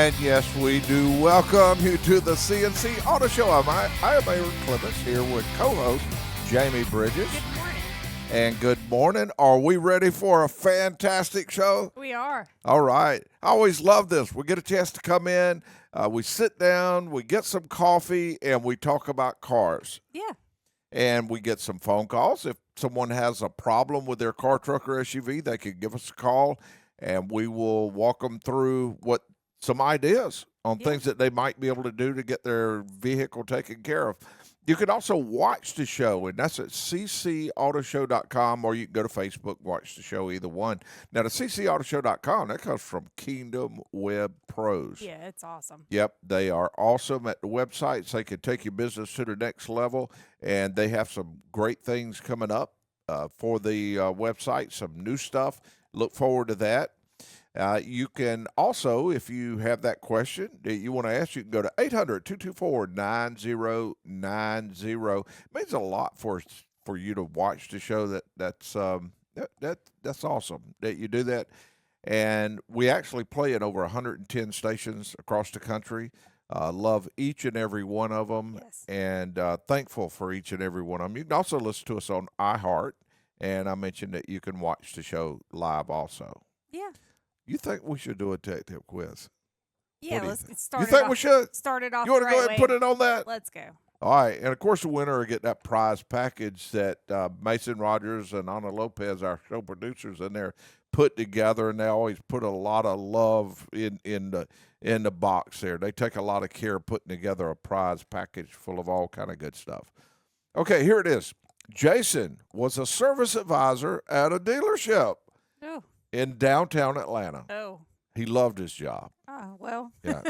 And yes, we do welcome you to the C&C Auto Show. I am Aaron Clements here with co-host Jamie Bridges. Good morning. And good morning. Are we ready for a fantastic show? We are. All right. I always love this. We get a chance to come in, we sit down, we get some coffee, and we talk about cars. Yeah. And we get some phone calls. If someone has a problem with their car, truck, or SUV, they can give us a call, and we will walk them through some ideas on things that they might be able to do to get their vehicle taken care of. You can also watch the show, and that's at ccAutoshow.com, or you can go to Facebook and watch the show, either one. Now, the ccAutoshow.com, that comes from Kingdom Web Pros. Yeah, it's awesome. Yep, they are awesome at the websites. They can take your business to the next level, and they have some great things coming up for the website, some new stuff. Look forward to that. You can also, if you have that question that you want to ask, you can go to 800-224-9090. It means a lot for you to watch the show. That's awesome that you do that. And we actually play in over 110 stations across the country. Love each and every one of them, and thankful for each and every one of them. You can also listen to us on iHeart, and I mentioned that you can watch the show live also. Yeah. You think we should do a tech-tip quiz? Yeah, let's get started. You think we should? Start it off. You want to the go right ahead and way. put it on that? Let's go. All right. And, of course, the winner will get that prize package that Mason Rogers and Ana Lopez, our show producers, in there put together, and they always put a lot of love in the box there. They take a lot of care putting together a prize package full of all kind of good stuff. Okay, here it is. Jason was a service advisor at a dealership. Oh. In downtown Atlanta. Oh. He loved his job. Oh, well. Yeah.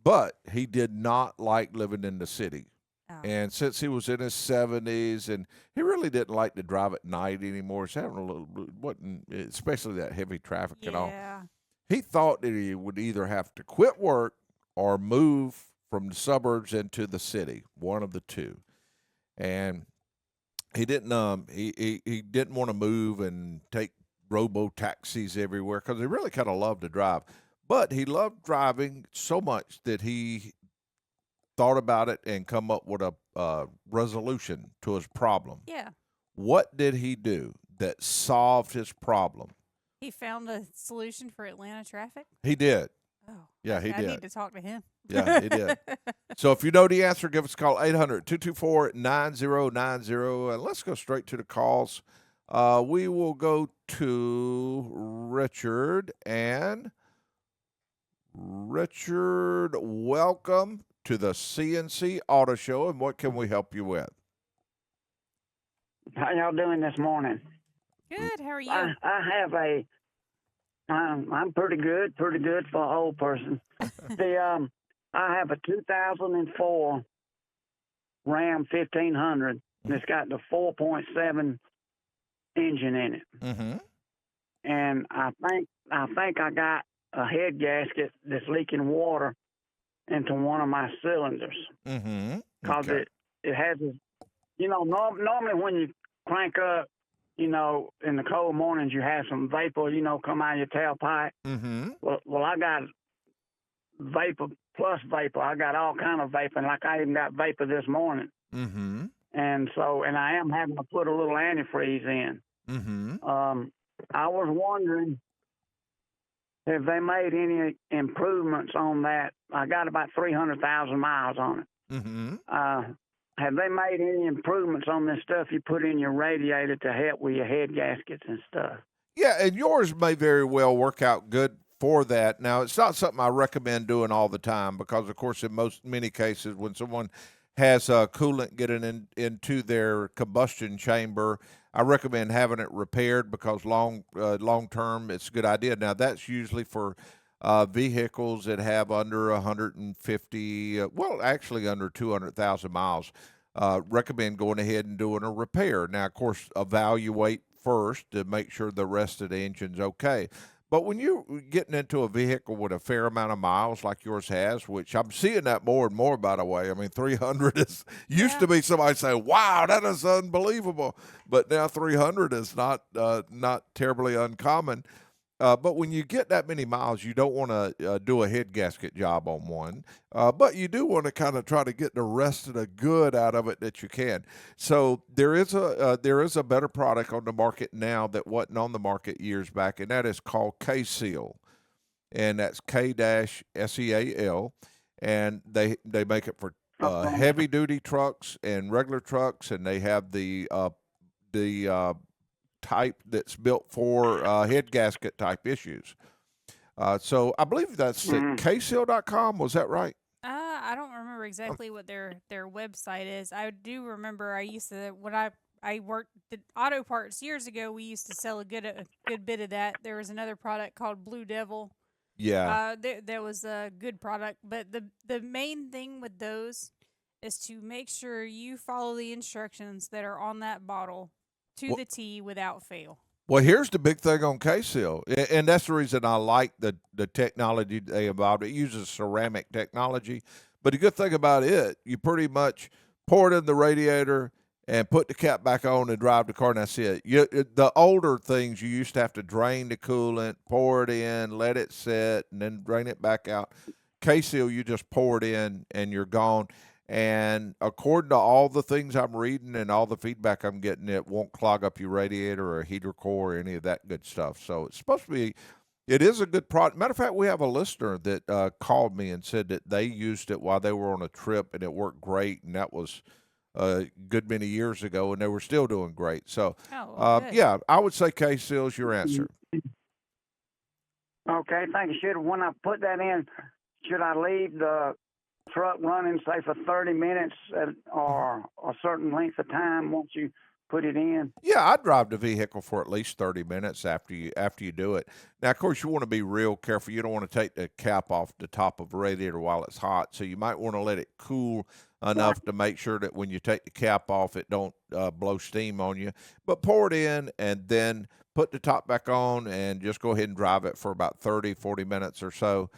But he did not like living in the city. Oh. And since he was in his 70s, and he really didn't like to drive at night anymore, he's having a little, especially that heavy traffic and all. Yeah. He thought that he would either have to quit work or move from the suburbs into the city, one of the two. And he didn't he didn't want to move and take robo taxis everywhere because he really kind of loved to drive. But he loved driving so much that he thought about it and come up with a resolution to his problem. Yeah. What did he do that solved his problem? He found a solution for Atlanta traffic? He did. Oh. Yeah, he did. I need to talk to him. Yeah, he did. So if you know the answer, give us a call, 800-224-9090. And let's go straight to the calls. We will go to Richard. And Richard, welcome to the C&C Auto Show. And what can we help you with? How y'all doing this morning? Good. How are you? I have I'm pretty good for an old person. I have a 2004 Ram 1500. And it's got the 4.7 engine in it. Mm-hmm. And I think I got a head gasket that's leaking water into one of my cylinders. Mm-hmm. Because it has this, normally when you crank up, in the cold mornings you have some vapor, come out of your tailpipe. Mm-hmm. Well, I got vapor plus vapor. I got all kind of vapor. Like I even got vapor this morning. Mm-hmm. And I am having to put a little antifreeze in. Mm-hmm. I was wondering if they made any improvements on that. I got about 300,000 miles on it. Mm-hmm. Have they made any improvements on this stuff you put in your radiator to help with your head gaskets and stuff? Yeah, and yours may very well work out good for that. Now, it's not something I recommend doing all the time because, of course, in many cases, when someone has coolant getting into their combustion chamber, I recommend having it repaired because long term it's a good idea. Now, that's usually for vehicles that have under 150, actually under 200,000 miles. Recommend going ahead and doing a repair. Now, of course, evaluate first to make sure the rest of the engine's okay. But when you're getting into a vehicle with a fair amount of miles like yours has, which I'm seeing that more and more, by the way. I mean, 300 used to be somebody saying, wow, that is unbelievable. But now 300 is not terribly uncommon. But when you get that many miles, you don't want to do a head gasket job on one. But you do want to kind of try to get the rest of the good out of it that you can. So there is a better product on the market now that wasn't on the market years back, and that is called K-Seal, and that's K-SEAL, and they make it for heavy duty trucks and regular trucks, and they have the type that's built for head gasket type issues. So I believe that's at kseal.com. Was that right? I don't remember exactly what their website is. I do remember I used to when I worked at auto parts years ago. We used to sell a good bit of that. There was another product called Blue Devil. Yeah. There was a good product, but the main thing with those is to make sure you follow the instructions that are on that bottle to the T without fail. Well, here's the big thing on K-Seal, and that's the reason I like the technology they involved. It uses ceramic technology, but the good thing about it, you pretty much pour it in the radiator and put the cap back on and drive the car, and that's it. The older things, you used to have to drain the coolant, pour it in, let it sit, and then drain it back out. K-Seal, you just pour it in, and you're gone. And according to all the things I'm reading and all the feedback I'm getting, it won't clog up your radiator or heater core or any of that good stuff. So it's supposed to be, it is a good product. Matter of fact, we have a listener that called me and said that they used it while they were on a trip and it worked great. And that was a good many years ago, and they were still doing great. So, yeah, I would say K-Seal is your answer. Okay, thank you. When I put that in, should I leave the truck running, say, for 30 minutes or a certain length of time once you put it in? Yeah, I'd drive the vehicle for at least 30 minutes after you do it. Now, of course, you want to be real careful. You don't want to take the cap off the top of the radiator while it's hot, so you might want to let it cool enough to make sure that when you take the cap off, it don't blow steam on you. But pour it in and then put the top back on and just go ahead and drive it for about 30, 40 minutes or so.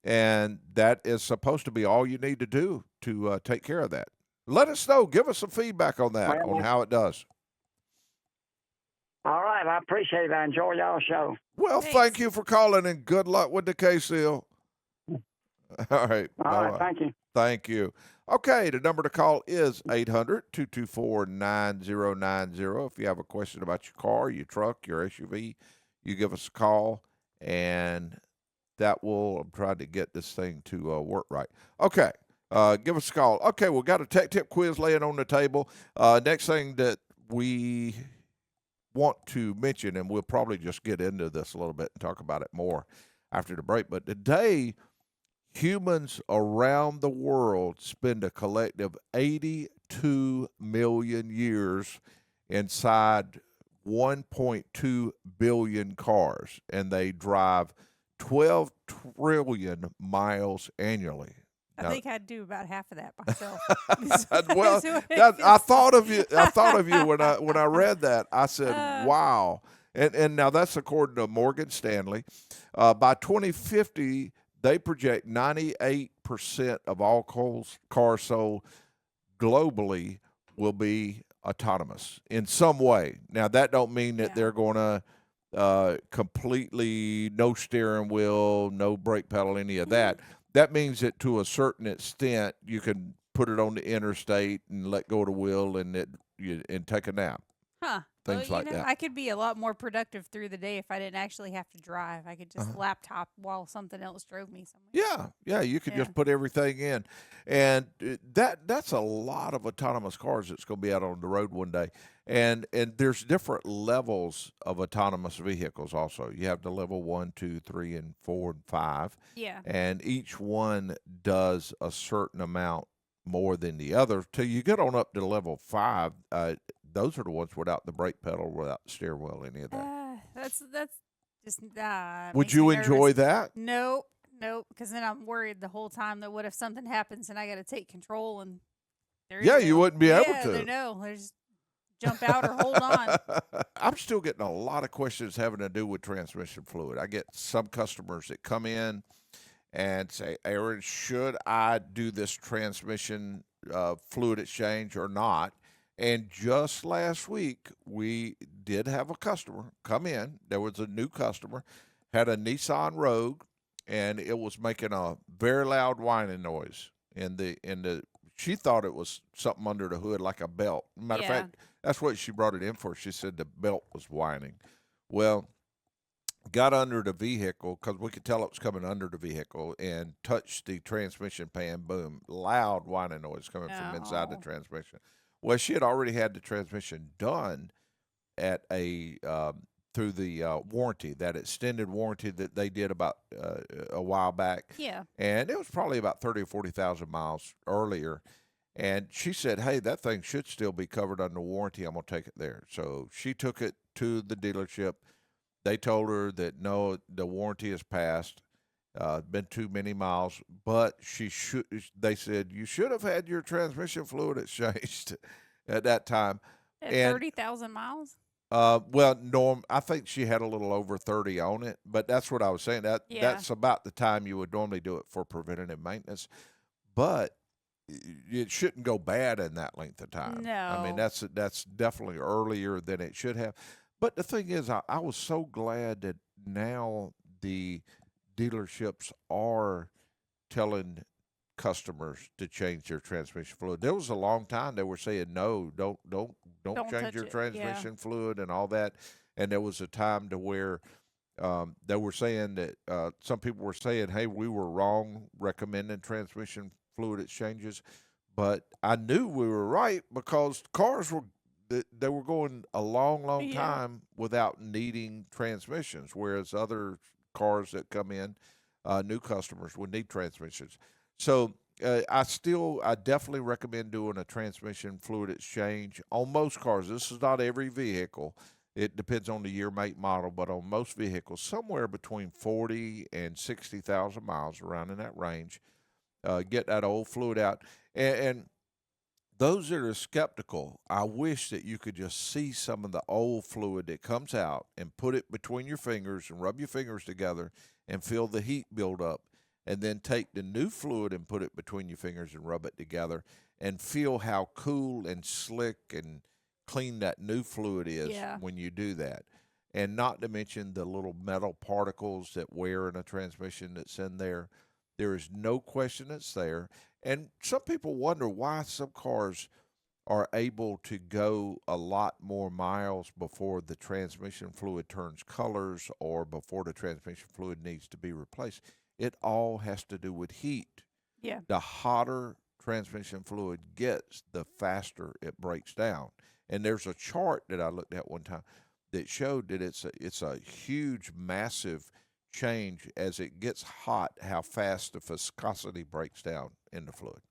And that is supposed to be all you need to do to take care of that. Let us know. Give us some feedback on that, on how it does. All right. I appreciate it. I enjoy y'all's show. Well, thank you for calling, and good luck with the K-Seal. All right. All right. Thank you. Thank you. Okay, the number to call is 800-224-9090. If you have a question about your car, your truck, your SUV, you give us a call, and that will, I'm trying to get this thing to work right. Okay, give us a call. Okay, we've got a tech tip quiz laying on the table. Next thing that we want to mention, and we'll probably just get into this a little bit and talk about it more after the break, but today, humans around the world spend a collective 82 million years inside 1.2 billion cars, and they drive 12 trillion miles annually. I think I'd do about half of that myself. Well, I thought of you. I thought of you when I read that. I said, "Wow!" And now that's according to Morgan Stanley. By 2050, they project 98% of all cars sold globally will be autonomous in some way. Now that don't mean that they're going to completely no steering wheel, no brake pedal, any of that. That means that to a certain extent, you can put it on the interstate and let go of the wheel and take a nap. Huh. Things like that. I could be a lot more productive through the day if I didn't actually have to drive. I could just laptop while something else drove me somewhere. Yeah, you could just put everything in. And that's a lot of autonomous cars that's going to be out on the road one day. And there's different levels of autonomous vehicles also. You have the level 1, 2, 3, and 4, and 5. Yeah. And each one does a certain amount more than the other till you get on up to level 5. Those are the ones without the brake pedal, without the steering wheel, any of that. That's just. Would you enjoy that? Nope, because then I'm worried the whole time that what if something happens and I got to take control and you wouldn't be able to. No, there's jump out or hold on. I'm still getting a lot of questions having to do with transmission fluid. I get some customers that come in and say, "Aaron, should I do this transmission fluid exchange or not?" And just last week, we did have a customer come in. There was a new customer, had a Nissan Rogue, and it was making a very loud whining noise. In the she thought it was something under the hood like a belt. Matter of Yeah. fact, that's what she brought it in for. She said the belt was whining. Well, got under the vehicle because we could tell it was coming under the vehicle and touched the transmission pan. Boom, loud whining noise coming from inside the Oh. transmission. Well, she had already had the transmission done at a through the warranty, that extended warranty that they did about a while back, Yeah. and it was probably about 30 or 40,000 miles earlier. And she said, "Hey, that thing should still be covered under warranty. I'm gonna take it there." So she took it to the dealership. They told her that no, the warranty has passed. Been too many miles, but she should. They said you should have had your transmission fluid exchanged at that time. At And 30,000 miles? well, Norm, I think she had a little over 30 on it, but that's what I was saying. Yeah. That's about the time you would normally do it for preventative maintenance, but it shouldn't go bad in that length of time. I mean, No. that's definitely earlier than it should have. But the thing is, I was so glad that now the dealerships are telling customers to change their transmission fluid. There was a long time they were saying no, don't Don't change touch your it. Yeah. transmission fluid and all that. And there was a time to where they were saying that some people were saying, "Hey, we were wrong recommending transmission fluid exchanges," but I knew we were right because cars were they were going a long Yeah. time without needing transmissions, whereas other cars that come in, new customers would need transmissions. So I definitely recommend doing a transmission fluid exchange on most cars. This is not every vehicle. It depends on the year, make, model, but on most vehicles, somewhere between 40 and 60,000 miles, around in that range. Get that old fluid out, and those that are skeptical, I wish that you could just see some of the old fluid that comes out and put it between your fingers and rub your fingers together and feel the heat build up. And then take the new fluid and put it between your fingers and rub it together and feel how cool and slick and clean that new fluid is Yeah. when you do that. And not to mention the little metal particles that wear in a transmission that's in there. There is no question it's there. And some people wonder why some cars are able to go a lot more miles before the transmission fluid turns colors or before the transmission fluid needs to be replaced. It all has to do with heat. Yeah. The hotter transmission fluid gets, the faster it breaks down. And there's a chart that I looked at one time that showed that it's a huge, massive change as it gets hot, how fast the viscosity breaks down in the fluid.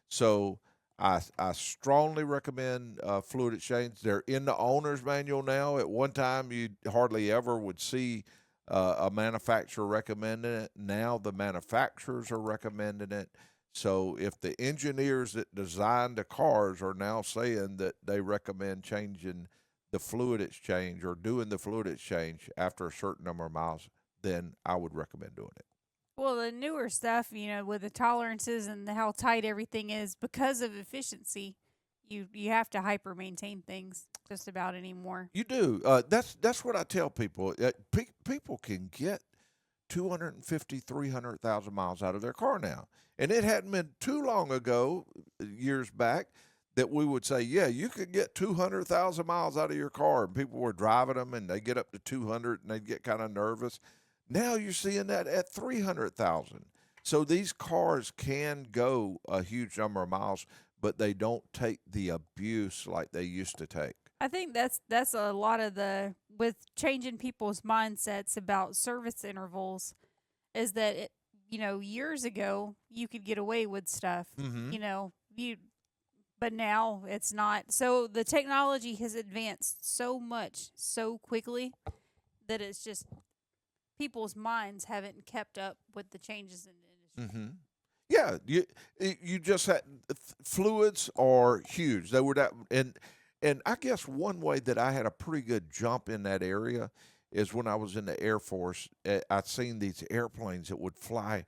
So I strongly recommend fluid exchange. They're in the owner's manual now. At one time, you hardly ever would see a manufacturer recommending it. Now the manufacturers are recommending it. So if the engineers that designed the cars are now saying that they recommend changing the fluid exchange or doing the fluid exchange after a certain number of miles, then I would recommend doing it. Well, the newer stuff, with the tolerances and how tight everything is because of efficiency, you have to hyper maintain things just about anymore. You do. That's what I tell people. People can get 250, 300,000 miles out of their car now. And it hadn't been too long ago, years back, that we would say, yeah, you could get 200,000 miles out of your car. And people were driving them and they get up to 200 and they'd get kind of nervous. Now you're seeing that at 300,000. So these cars can go a huge number of miles, but they don't take the abuse like they used to take. I think that's a lot of the with changing people's mindsets about service intervals is that years ago you could get away with stuff. Mm-hmm. But now it's not. So the technology has advanced so much so quickly that it's just people's minds haven't kept up with the changes in the industry. Mm-hmm. Yeah, you just had fluids are huge. They were that, and I guess one way that I had a pretty good jump in that area is when I was in the Air Force. I'd seen these airplanes that would fly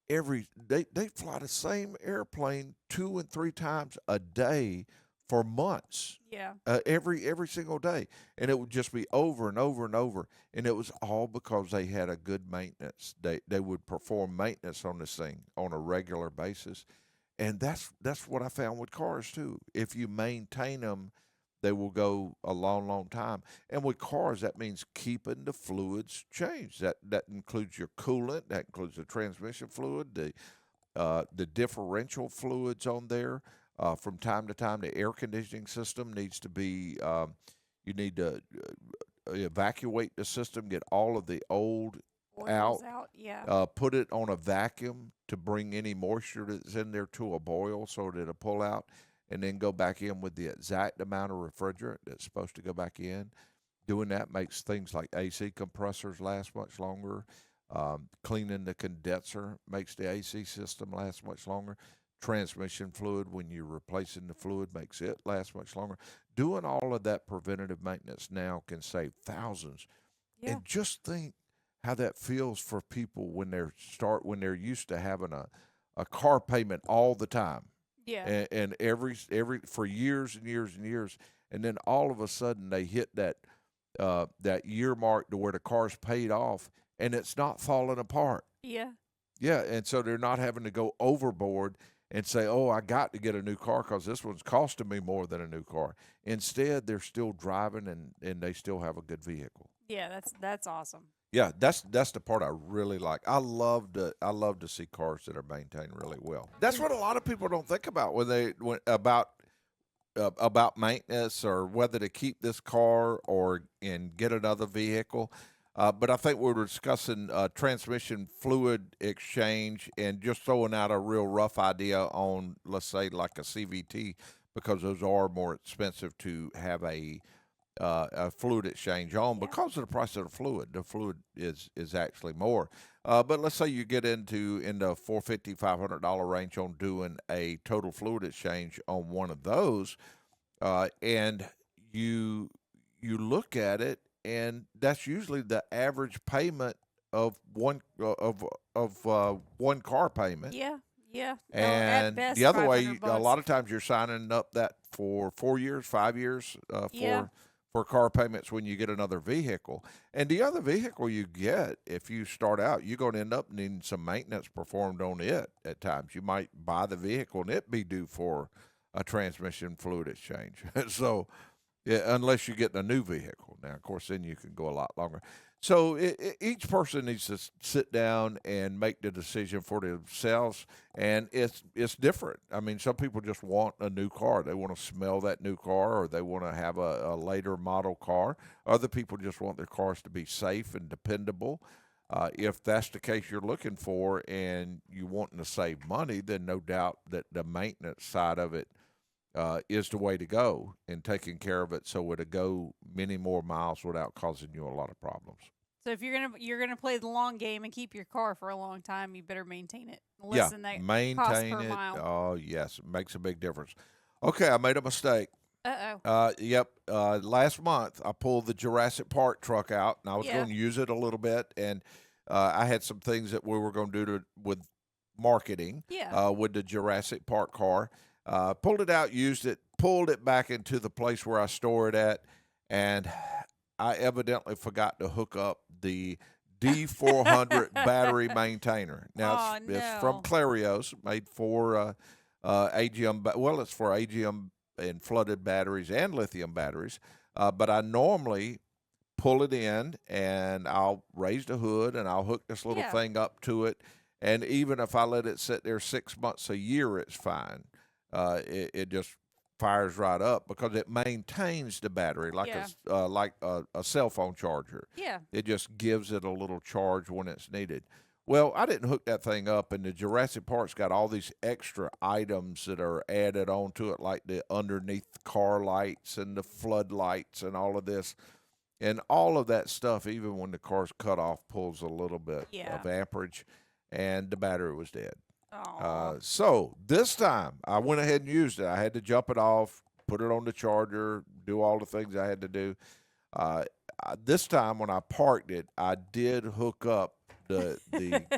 they fly the same airplane 2 and 3 times a day for months. Yeah. Every single day, and it would just be over and over and over, and it was all because they had a good maintenance. They would perform maintenance on this thing on a regular basis, and that's what I found with cars too. If you maintain them, they will go a long time. And with cars, that means keeping the fluids changed. That includes your coolant, that includes the transmission fluid, the differential fluids on there. From time to time, the air conditioning system needs to be. You need to evacuate the system, get all of the old Oils out, out. Yeah. put it on a vacuum to bring any moisture that's in there to a boil so that it'll pull out, and then go back in with the exact amount of refrigerant that's supposed to go back in. Doing that makes things like AC compressors last much longer. Cleaning the condenser makes the AC system last much longer. Transmission fluid, when you're replacing the fluid, makes it last much longer. Doing all of that preventative maintenance now can save thousands. Yeah. And just think how that feels for people when they're used to having a car payment all the time, Yeah. and every for years and years and years, and then all of a sudden they hit that year mark to where the car's paid off and it's not falling apart. Yeah. Yeah, and so they're not having to go overboard and say, "Oh, I got to get a new car because this one's costing me more than a new car." Instead, they're still driving and they still have a good vehicle. Yeah. That's awesome. Yeah, that's the part I really like. I love to see cars that are maintained really well. That's what a lot of people don't think about about maintenance or whether to keep this car and get another vehicle. But I think we were discussing transmission fluid exchange and just throwing out a real rough idea on, let's say, like a CVT, because those are more expensive to have a fluid exchange on because of the price of the fluid. The fluid is actually more. But let's say you get in the $450, $500 range on doing a total fluid exchange on one of those, and you look at it, and that's usually the average payment of one car payment. Yeah. Yeah. No, at And best, the other way, 500 a bucks. lot of times you're signing up that for 4 years, 5 years Yeah. for car payments when you get another vehicle. And the other vehicle you get, if you start out, you're going to end up needing some maintenance performed on it at times. You might buy the vehicle and it be due for a transmission fluid exchange. So, yeah, unless you get a new vehicle. Now, of course, then you can go a lot longer. So each person needs to sit down and make the decision for themselves, and it's different. I mean, some people just want a new car; they want to smell that new car, or they want to have a later model car. Other people just want their cars to be safe and dependable. If that's the case you're looking for, and you wanting to save money, then no doubt that the maintenance side of it is the way to go, and taking care of it so it'll go many more miles without causing you a lot of problems. So if you're gonna play the long game and keep your car for a long time, you better maintain it. Yeah, Listen, that cost maintain per it. mile. Oh, yes, it makes a big difference. Okay, I made a mistake. Yep. Last month I pulled the Jurassic Park truck out, and I was Yeah. going to use it a little bit, and I had some things that we were going to do with marketing. Yeah. With the Jurassic Park car. Pulled it out, used it, pulled it back into the place where I store it at, and I evidently forgot to hook up the D400 battery maintainer. Now, it's from no. Clarios, made for AGM. Well, it's for AGM and flooded batteries and lithium batteries. But I normally pull it in, and I'll raise the hood, and I'll hook this little Yeah. thing up to it. And even if I let it sit there 6 months a year, it's fine. It just fires right up because it maintains the battery like Yeah. a cell phone charger. Yeah. It just gives it a little charge when it's needed. Well, I didn't hook that thing up, and the Jurassic Park's got all these extra items that are added onto it, like the underneath car lights and the floodlights and all of this. And all of that stuff, even when the car's cut off, pulls a little bit Yeah. of amperage, and the battery was dead. Aw. So this time I went ahead and used it. I had to jump it off, put it on the charger, do all the things I had to do. This time when I parked it, I did hook up the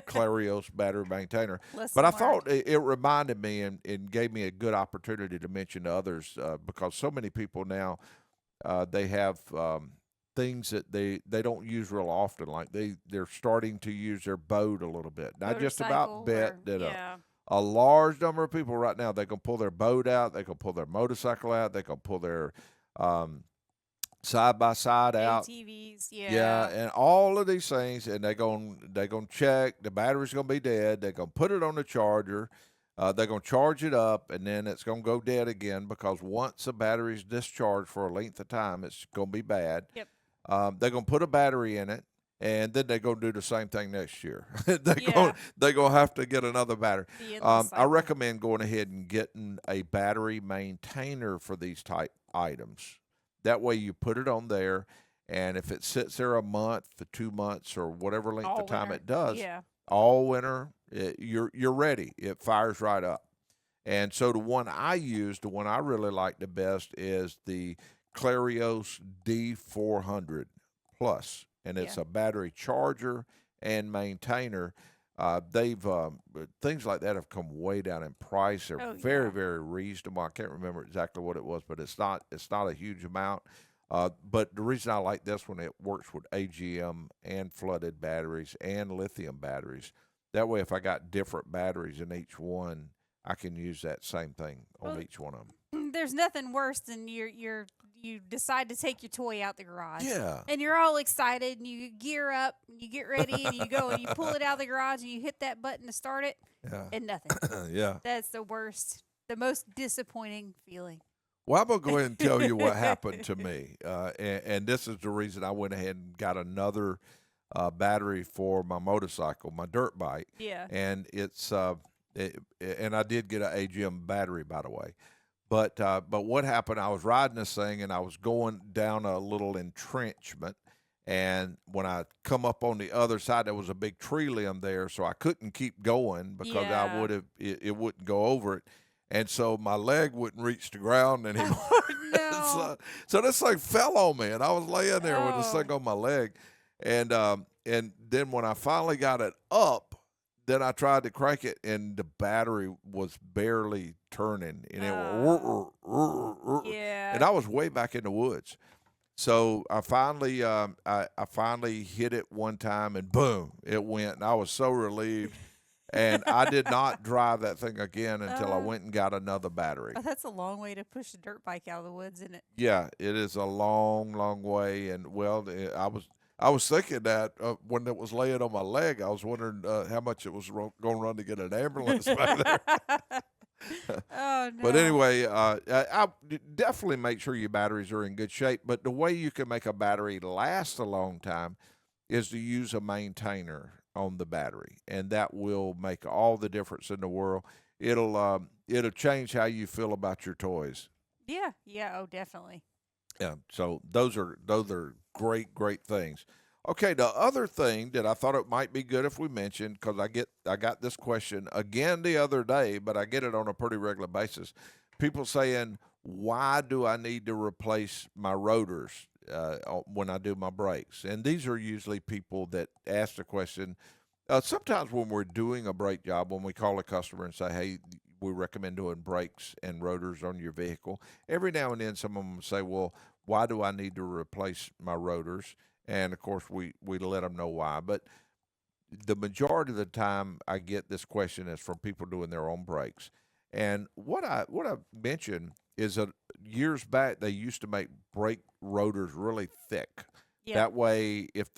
Clarios battery maintainer. Lesson But I learned. thought it reminded me and gave me a good opportunity to mention to others because so many people now they have things that they don't use real often. Like they're starting to use their boat a little bit. And I just about Motorcycle bet or- that yeah. a large number of people right now, they can pull their boat out, they can pull their motorcycle out, they can pull their side by side out. ATVs, Yeah, and all of these things, and they gonna check the battery's gonna be dead. They're gonna put it on the charger. They're gonna charge it up, and then it's gonna go dead again because once the battery's discharged for a length of time, it's gonna be bad. Yep. They're gonna put a battery in it, and then they're gonna do the same thing next year. Yeah. They're gonna have to get another battery. The endless I cycle. recommend going ahead and getting a battery maintainer for these type items. That way, you put it on there, and if it sits there a month, 2 months, or whatever length All of time winter. it does, Yeah. all winter, you're ready. It fires right up. And so the one I use, the one I really like the best, is the Clarios D400 Plus, and it's Yeah. a battery charger and maintainer. They've things like that have come way down in price. They're Oh, very yeah. very reasonable. I can't remember exactly what it was, but it's not a huge amount. But the reason I like this one, it works with AGM and flooded batteries and lithium batteries. That way, if I got different batteries in each one, I can use that same thing on Well, each one of them. There's nothing worse than you decide to take your toy out the garage. Yeah. And you're all excited and you gear up and you get ready and you go and you pull it out of the garage and you hit that button to start it Yeah. and nothing. Yeah. That's the worst, the most disappointing feeling. Well, I'm going to go ahead and tell you what happened to me. And this is the reason I went ahead and got another battery for my motorcycle, my dirt bike. Yeah. And and I did get an AGM battery, by the way. But what happened, I was riding this thing, and I was going down a little entrenchment. And when I come up on the other side, there was a big tree limb there, so I couldn't keep going because I Yeah. would have it wouldn't go over it. And so my leg wouldn't reach the ground anymore. No. so this thing fell on me, and I was laying there with this Oh. thing on my leg. And then when I finally got it up, then I tried to crank it, and the battery was barely turning, and it went, Yeah. and I was way back in the woods. So I finally I finally hit it one time, and boom, it went, and I was so relieved. And I did not drive that thing again until I went and got another battery. Oh, that's a long way to push a dirt bike out of the woods, isn't it? Yeah, it is a long, long way. And well, I was thinking that when it was laying on my leg, I was wondering how much it was going to run to get an ambulance back there. Oh, no. But anyway, I definitely make sure your batteries are in good shape. But the way you can make a battery last a long time is to use a maintainer on the battery, and that will make all the difference in the world. It'll change how you feel about your toys. Yeah. Yeah. Oh, definitely. Yeah, so those are great things. Okay, the other thing that I thought it might be good if we mentioned, because I got this question again the other day, but I get it on a pretty regular basis. People saying, why do I need to replace my rotors when I do my brakes? And these are usually people that ask the question. Sometimes when we're doing a brake job, when we call a customer and say, hey, we recommend doing brakes and rotors on your vehicle, every now and then some of them say, well, why do I need to replace my rotors? And of course, we let them know why. But the majority of the time I get this question is from people doing their own brakes. And what I mentioned is that years back they used to make brake rotors really thick. Yeah. That way, if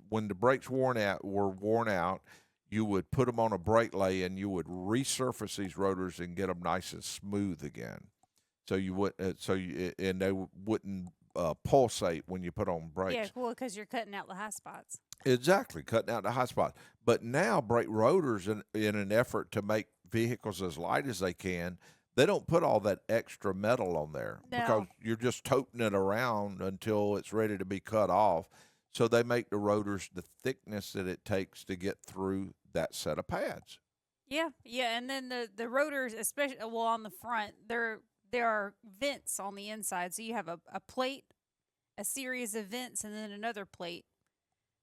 when the brakes were worn out, you would put them on a brake lay and you would resurface these rotors and get them nice and smooth again. So you would and they wouldn't pulsate when you put on brakes. Yeah, cool, because you're cutting out the high spots. Exactly, cutting out the high spots. But now brake rotors, in an effort to make vehicles as light as they can, they don't put all that extra metal on there because No. you're just toting it around until it's ready to be cut off. So they make the rotors the thickness that it takes to get through that set of pads. Yeah, yeah, and then the rotors, especially on the front, there are vents on the inside. So you have a plate, a series of vents, and then another plate.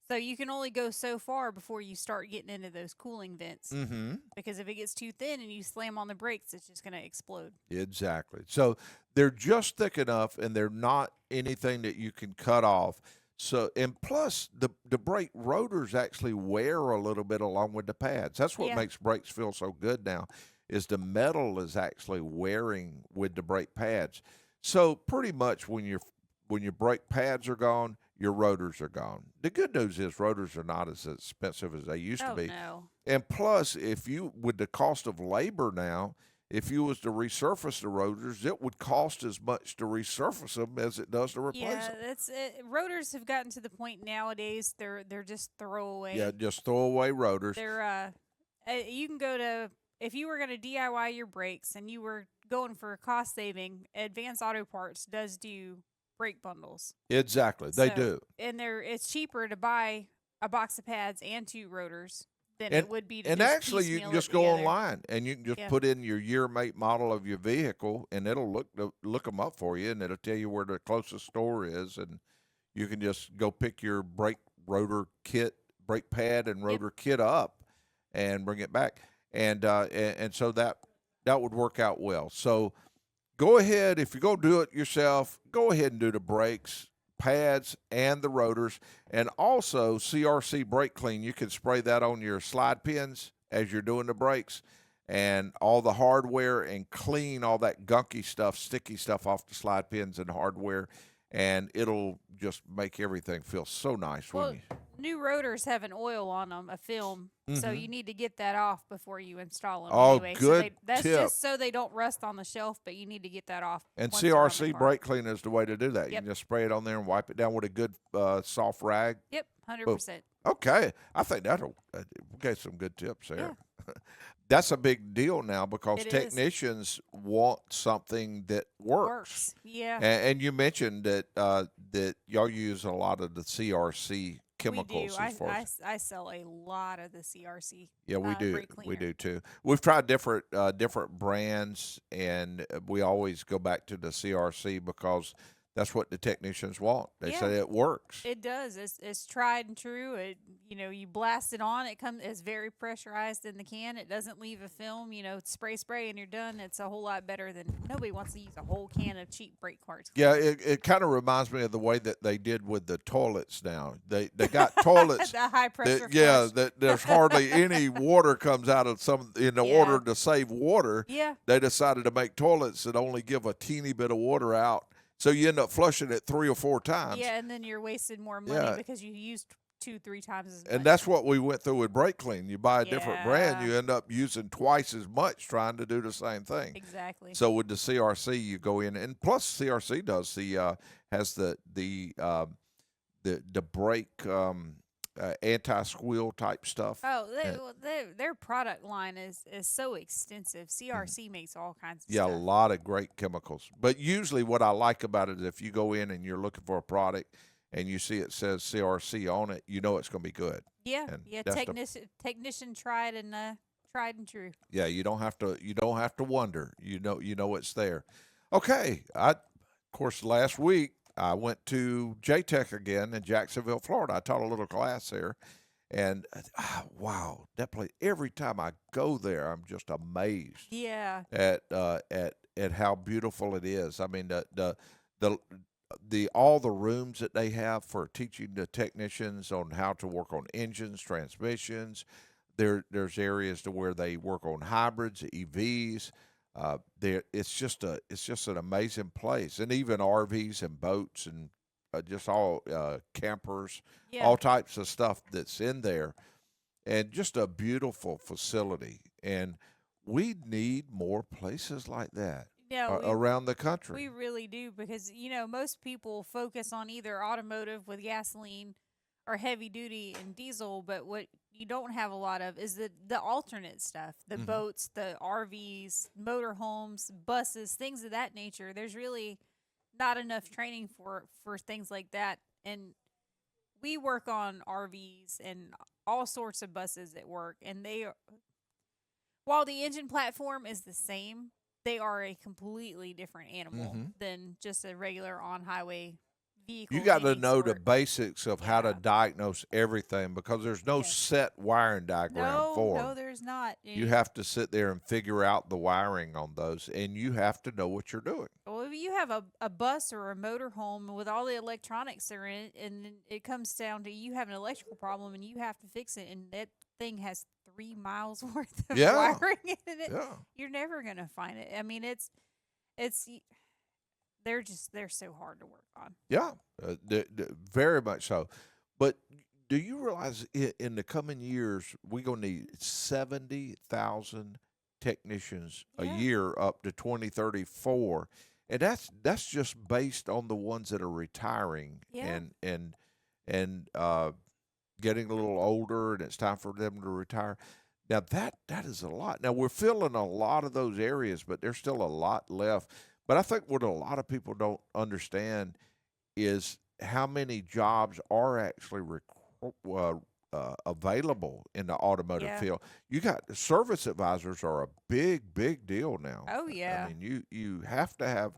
So you can only go so far before you start getting into those cooling vents. Mm-hmm. Because if it gets too thin and you slam on the brakes, it's just going to explode. Exactly. So they're just thick enough, and they're not anything that you can cut off. So, and plus the brake rotors actually wear a little bit along with the pads. That's what Yeah. makes brakes feel so good now, is the metal is actually wearing with the brake pads. So pretty much when your brake pads are gone, your rotors are gone. The good news is rotors are not as expensive as they used to Oh, be. no. And plus, if you, with the cost of labor now, if you was to resurface the rotors, it would cost as much to resurface them as it does to replace Yeah, them. that's it. Rotors have gotten to the point nowadays they're just throwaway. Yeah, just throw away rotors. They're you can go to, if you were going to DIY your brakes and you were going for cost saving, Advanced Auto Parts does do brake bundles. Exactly, they So- do. And it's cheaper to buy a box of pads and 2 rotors than And- it would be to And just actually, you piecemeal can it just go together. online and you can just Yeah. put in your year, make, model of your vehicle, and it'll look them up for you, and it'll tell you where the closest store is, and you can just go pick your brake rotor kit, brake pad, and rotor kit up, and bring it back, and so that would work out well. So go ahead, if you're going to do it yourself, go ahead and do the brakes, pads, and the rotors. And also, CRC Brake Clean, you can spray that on your slide pins as you're doing the brakes and all the hardware, and clean all that gunky stuff, sticky stuff off the slide pins and hardware. And it'll just make everything feel so nice Well, when you. new rotors have an oil on them, a film, so Mhm. you need to get that off before you install them. Oh, anyway. good That's tip. just so they don't rust on the shelf, but you need to get that off. And once they're on the CRC car. Brake Clean is the way to do that. You Yep. can just spray it on there and wipe it down with a good soft rag. Yep, 100%. Okay, I think that'll we gave some good tips there. That's a big deal now because It is. technicians want something that works. Yeah, And you mentioned that that y'all use a lot of the CRC chemicals. we do. As far as, I sell a lot of the CRC. yeah, we do. brake We cleaner. do too. We've tried different brands, and we always go back to the CRC because that's what the technicians want. They Yeah. say it works. It does. It's tried and true. You blast it on. It's very pressurized in the can. It doesn't leave a film. Spray and you're done. It's a whole lot better than, nobody wants to use a whole can of cheap brake parts. Yeah, it kind of reminds me of the way that they did with the toilets now. They got toilets. The high pressure. Yeah, flush. there's hardly any water comes out of some. In Yeah. order to save water, Yeah. they decided to make toilets that only give a teeny bit of water out. So you end up flushing it 3 or 4 times. Yeah, and then you're wasting more money Yeah. because you used 2-3 times as much. And that's what we went through with Brake Clean. You buy a different brand, Yeah. you end up using twice as much trying to do the same thing. Exactly. So with the CRC, you go in, and plus CRC does has the brake anti-squeal type stuff. Oh, their product line is so extensive. CRC makes all kinds of Yeah, a stuff. lot of great chemicals. But usually what I like about it is if you go in and you're looking for a product and you see it says CRC on it, you know it's going to be good. Yeah, And yeah. that's the- Technician tried and true. Yeah, you don't have to wonder. You know it's there. Okay, of course last week I went to JTech again in Jacksonville, Florida. I taught a little class there, and wow, that place! Every time I go there, I'm just amazed Yeah. at how beautiful it is. I mean, the all the rooms that they have for teaching the technicians on how to work on engines, transmissions. There's areas to where they work on hybrids, EVs. It's just an amazing place, and even RVs and boats and just all campers, Yeah. all types of stuff that's in there, and just a beautiful facility. And we need more places like that Yeah, around the country. we really do, because most people focus on either automotive with gasoline or heavy duty and diesel, but what you don't have a lot of is the alternate stuff, the Mhm. boats, the RVs, motorhomes, buses, things of that nature. There's really not enough training for things like that, and we work on RVs and all sorts of buses at work, and while the engine platform is the same, they are a completely different animal Mhm. than just a regular on highway vehicle. You of got to any know the sort. basics of how to Yeah. diagnose everything because there's no Yes. set wiring diagram for No, 'em. there's not. You have to sit there and figure out the wiring on those, and you have to know what you're doing. Well, if you have a bus or a motorhome with all the electronics that are in it, and then it comes down to you have an electrical problem and you have to fix it, and that thing has 3 miles worth of Yeah, wiring in it, yeah, you're never gonna find it. I mean, it's they're so hard to work on. yeah, very much so. But do you realize in the coming years we're gonna need 70,000 technicians a Yeah, year up to 2034, and that's just based on the ones that are retiring yeah, and getting a little older, and it's time for them to retire. Now that is a lot. Now we're filling a lot of those areas, but there's still a lot left. But I think what a lot of people don't understand is how many jobs are actually available in the automotive yeah. field. You got service advisors are a big deal now. Oh I yeah. mean, you have to have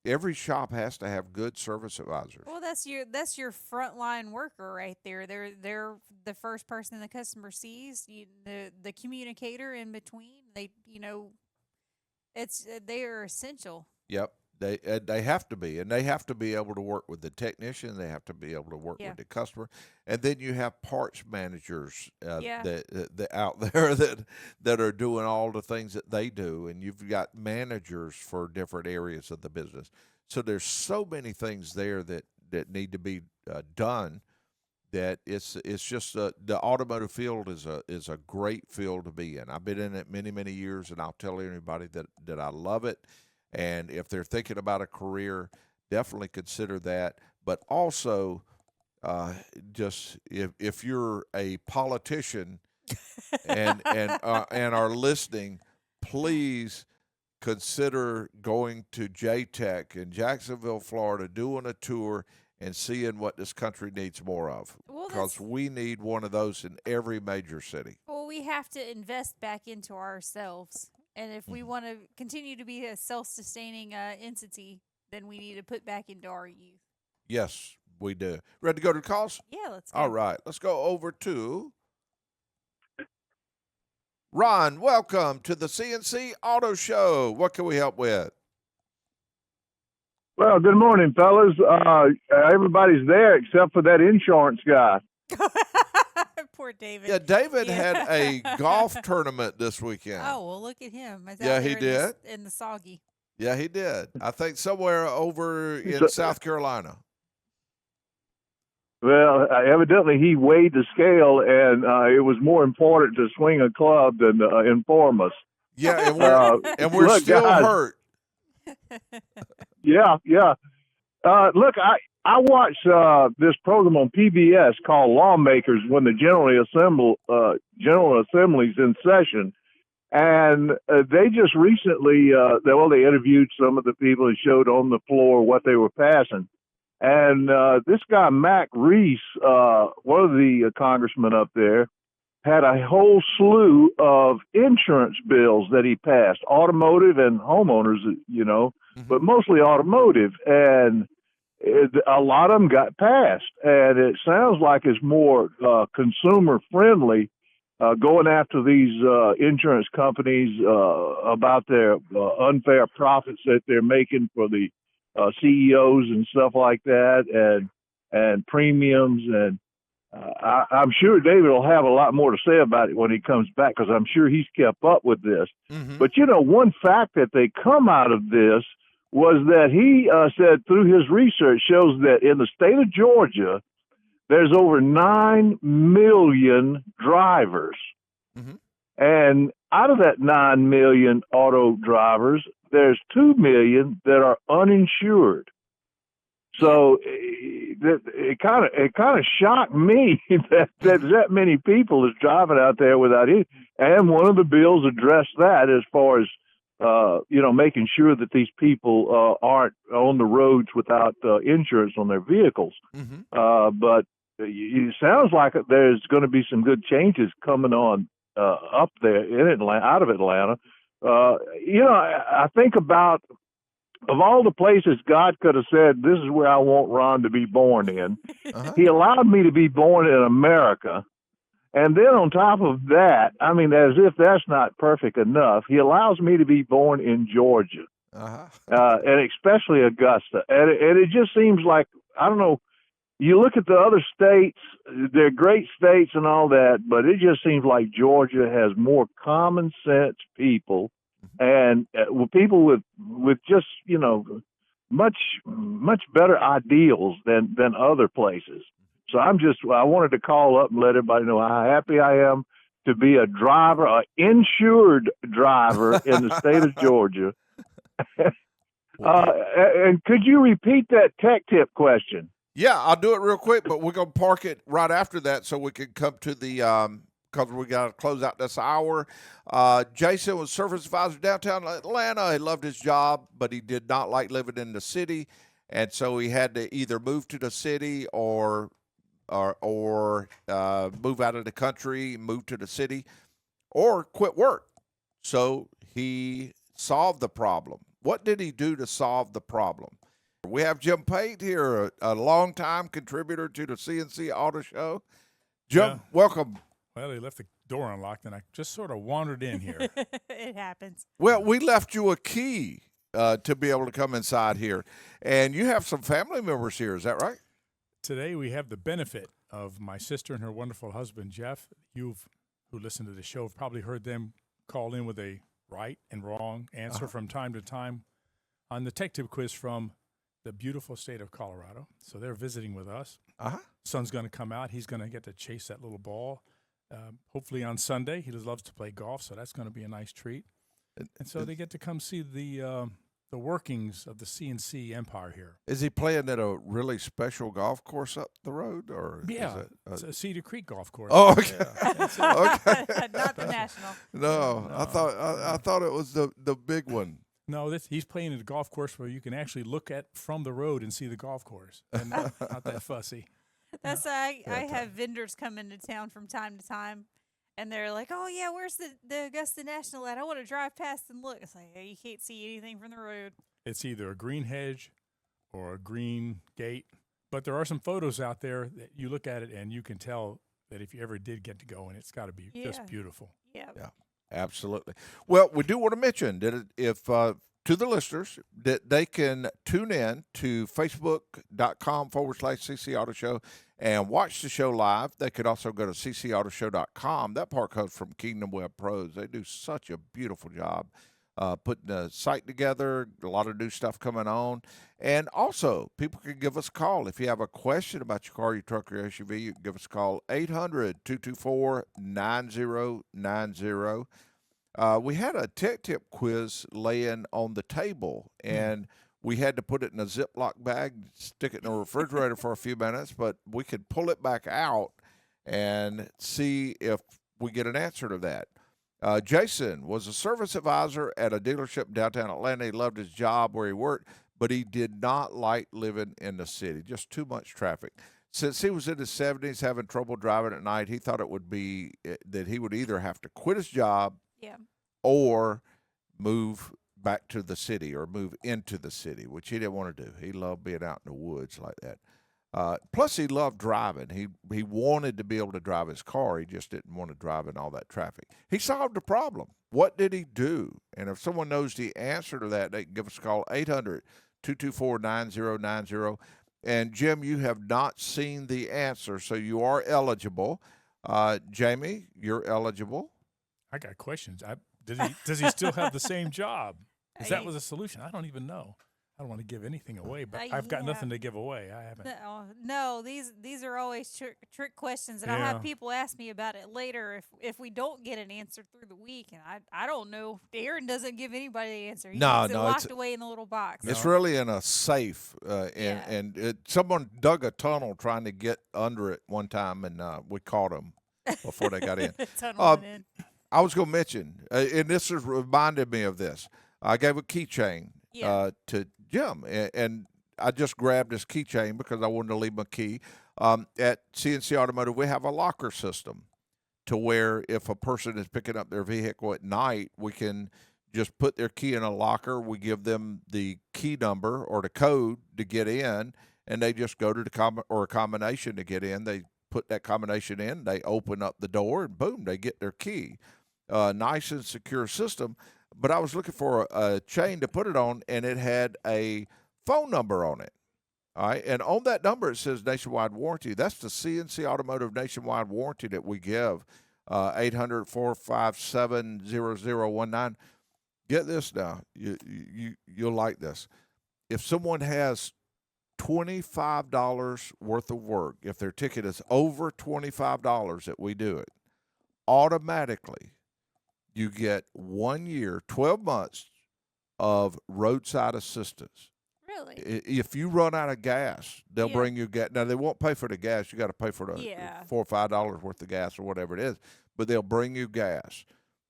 every shop has to have good service advisors. Well, that's your frontline worker right there. They're the first person the customer sees. The communicator in between. They are essential. Yep. They have to be, and they have to be able to work with the technician. They have to be able to work Yeah, with the customer, and then you have parts managers yeah. that out there that are doing all the things that they do, and you've got managers for different areas of the business. So there's so many things there that need to be done. That it's just the automotive field is a great field to be in. I've been in it many years, and I'll tell anybody that I love it. And if they're thinking about a career, definitely consider that. But also, just if you're a politician and are listening, please consider going to JTech in Jacksonville, Florida, doing a tour and seeing what this country needs more of. Well, Because we need one of those in every major city. we have to invest back into ourselves, and if we Mhm. want to continue to be a self-sustaining entity, then we need to put back into our youth. Yes, we do. Ready to go to the calls? Yeah, let's All go. right, let's go over to Ron. Welcome to the C&C Auto Show. What can we help with? Well, good morning, fellas. Everybody's there except for that insurance guy. Poor David. Yeah, David Yeah. had a golf tournament this weekend. Oh well, look at him. He's Yeah, out he there did. in the soggy. Yeah, he did. I think somewhere over in So- South Carolina. Well, evidently he weighed the scale, and it was more important to swing a club than inform us. Yeah, and we're Look, still guys. hurt. Yeah. Look, I watched this program on PBS called Lawmakers when the General Assembly's in session, and they just recently, they interviewed some of the people and showed on the floor what they were passing. And this guy, Mac Reese, one of the congressmen up there, had a whole slew of insurance bills that he passed, automotive and homeowners, but mostly automotive. And a lot of them got passed. And it sounds like it's more consumer friendly, going after these insurance companies about their unfair profits that they're making for the CEOs and stuff like that, and premiums. And I'm sure David will have a lot more to say about it when he comes back, because I'm sure he's kept up with this. Mm-hmm. But, one fact that they come out of this was that he said through his research shows that in the state of Georgia, there's over 9 million drivers. Mm-hmm. And out of that 9 million auto drivers, there's 2 million that are uninsured. So it kind of shocked me that many people is driving out there without it. And one of the bills addressed that as far as making sure that these people aren't on the roads without insurance on their vehicles. Mm-hmm. But it sounds like there's going to be some good changes coming on up there in Atlanta, out of Atlanta. I think about of all the places God could have said, this is where I want Ron to be born in, he allowed me to be born in America. And then on top of that, I mean, as if that's not perfect enough, he allows me to be born in Georgia, and especially Augusta. And it just seems like, I don't know, you look at the other states, they're great states and all that, but it just seems like Georgia has more common sense people and people with just, you know, much better ideals than other places. So I wanted to call up and let everybody know how happy I am to be a driver, an insured driver in the state of Georgia. And could you repeat that tech tip question? Yeah, I'll do it real quick, but we're going to park it right after that so we can come to the because we got to close out this hour. Jason was service advisor downtown Atlanta. He loved his job, but he did not like living in the city, and so he had to either move to the city or move out of the country, move to the city, or quit work. So he solved the problem. What did he do to solve the problem? We have Jim Pate here, a longtime contributor to the C&C Auto Show. Jim, welcome. Well, they left the door unlocked, and I just sort of wandered in here. It happens. Well, we left you a key to be able to come inside here, and you have some family members here. Is that right? Today we have the benefit of my sister and her wonderful husband, Jeff. Who listened to the show, have probably heard them call in with a right and wrong answer from time to time on the Tech Tip quiz from the beautiful state of Colorado. So they're visiting with us. Son's going to come out. He's going to get to chase that little ball. Hopefully on Sunday. He loves to play golf, so that's going to be a nice treat. And so they get to come see the workings of the C&C empire here. Is he playing at a really special golf course up the road, or yeah, it's a Cedar Creek golf course. Oh, okay. Yeah, okay. Not the national. No, I thought it was the big one. No, he's playing at a golf course where you can actually look at from the road and see the golf course, and not that fussy. That's I have vendors come into town from time to time, and they're like, "Oh yeah, where's the Augusta National at? I want to drive past and look." It's like, hey, you can't see anything from the road. It's either a green hedge or a green gate, but there are some photos out there that you look at it and you can tell that if you ever did get to go in, it's got to be just beautiful. Yeah. Absolutely. Well, we do want to mention that if to the listeners that they can tune in to facebook.com/CC Auto Show and watch the show live. They could also go to ccautoshow.com. That part comes from Kingdom Web Pros. They do such a beautiful job putting the site together, a lot of new stuff coming on. And also, people can give us a call. If you have a question about your car, your truck, or your SUV, you can give us a call, 800-224-9090. We had a tech tip quiz laying on the table, and we had to put it in a Ziploc bag, stick it in the refrigerator for a few minutes, but we could pull it back out and see if we get an answer to that. Jason was a service advisor at a dealership downtown Atlanta. He loved his job where he worked, but he did not like living in the city, just too much traffic. Since he was in his 70s having trouble driving at night, he thought it would be that he would either have to quit his job or move back to the city or move into the city, which he didn't want to do. He loved being out in the woods like that. Plus, he loved driving. He wanted to be able to drive his car. He just didn't want to drive in all that traffic. He solved the problem. What did he do? And if someone knows the answer to that, they can give us a call, 800-224-9090. And, Jim, you have not seen the answer, so you are eligible. Jamie, you're eligible. I got questions. Does he still have the same job? Because that was a solution. I don't even know. I don't want to give anything away, but I've got nothing to give away. I haven't. No, these are always trick questions, and I'll have people ask me about it later if we don't get an answer through the week, and I don't know. Aaron doesn't give anybody the answer. He keeps it locked away in the little box. It's really in a safe, and someone dug a tunnel trying to get under it one time, and we caught them before they got in. In. I was going to mention, and this has reminded me of this. I gave a keychain to Jim, and I just grabbed this keychain because I wanted to leave my key. At C&C Automotive, we have a locker system to where if a person is picking up their vehicle at night, we can just put their key in a locker. We give them the key number or the code to get in, and they just go to the a combination to get in. They put that combination in, they open up the door, and boom, they get their key. Nice and secure system. But I was looking for a chain to put it on, and it had a phone number on it. All right, and on that number it says nationwide warranty. That's the C&C Automotive nationwide warranty that we give. 800-457-0019. Get this now. You'll like this. If someone has $25 worth of work, if their ticket is over $25 that we do it, automatically you get 1 year, 12 months of roadside assistance. Really? If you run out of gas, they'll bring you gas. Now, they won't pay for the gas. You got to pay for the $4 or $5 worth of gas or whatever it is, but they'll bring you gas.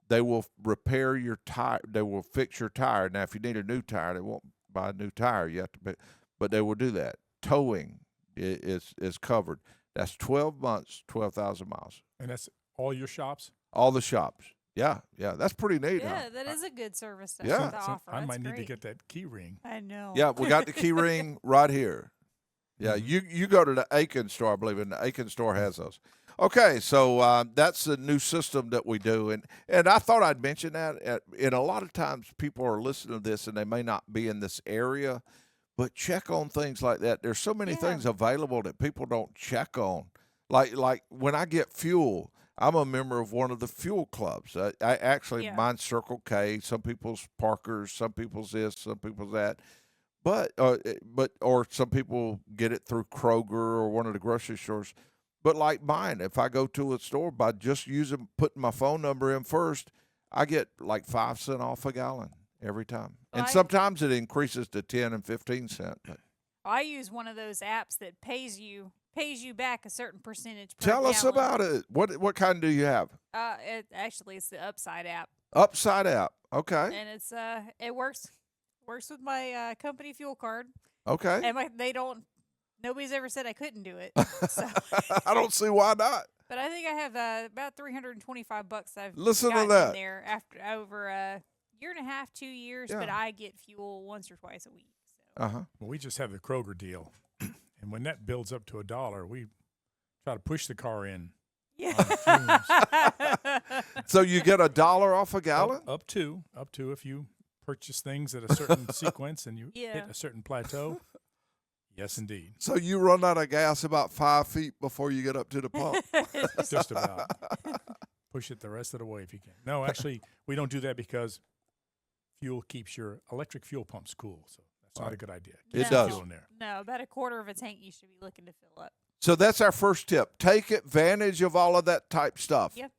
They will repair your tire. They will fix your tire. Now, if you need a new tire, they won't buy a new tire. You have to pay, but they will do that. Towing is covered. That's 12 months, 12,000 miles. And that's all your shops? All the shops. Yeah, that's pretty neat. Yeah, huh? that is a good service to, Yeah. to offer. I might That's need to great. get that key ring. I know. Yeah, we got the key ring right here. Yeah, you go to the Aiken store, I believe, and the Aiken store has those. Okay, so that's the new system that we do, and I thought I'd mention that. And a lot of times people are listening to this, and they may not be in this area, but check on things like that. There's so many things available that people don't check on. Like when I get fuel, I'm a member of one of the fuel clubs. I actually, mine's Circle K. Some people's Parker's, some people's this, some people's that. But or some people get it through Kroger or one of the grocery stores. But like mine, if I go to a store by just putting my phone number in first, I get like 5 cents off a gallon every time. And sometimes it increases to 10 and 15 cents. But I use one of those apps that pays you back a certain percentage per tell us gallon. about it. What kind do you have? It's the Upside app. Upside app. Okay. And it's it works with my company fuel card. Okay. And nobody's ever said I couldn't do it. So. I don't see why not. But I think I have about $325 I've Listen to gotten that. in there after over a year and a half, 2 years. Yeah. But I get fuel once or twice a week. So. Well, we just have the Kroger deal, and when that builds up to $1, we try to push the car in. Yeah. So you get $1 off a gallon? Up to if you purchase things at a certain sequence and you hit a certain plateau. Yes, indeed. So you run out of gas about 5 feet before you get up to the pump? Just about. Push it the rest of the way if you can. No, actually, we don't do that because fuel keeps your electric fuel pumps cool. So that's not a good idea. It Keep does. fuel in there. No, about a quarter of a tank you should be looking to fill up. So that's our first tip. Take advantage of all of that type stuff. Yep.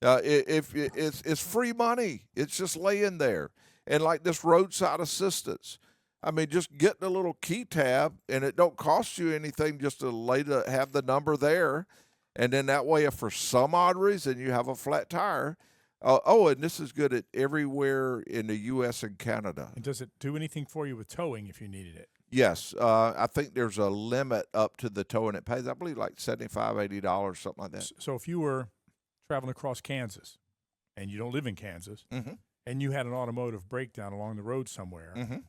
If it's free money, it's just laying there. And like this roadside assistance, I mean, just get the little key tab, and it don't cost you anything just to have the number there, and then that way, if for some odd reason you have a flat tire, and this is good at everywhere in the U.S. and Canada. And does it do anything for you with towing if you needed it? Yes, I think there's a limit up to the towing it pays. I believe like $75, $80, something like that. So if you were traveling across Kansas, and you don't live in Kansas, and you had an automotive breakdown along the road somewhere,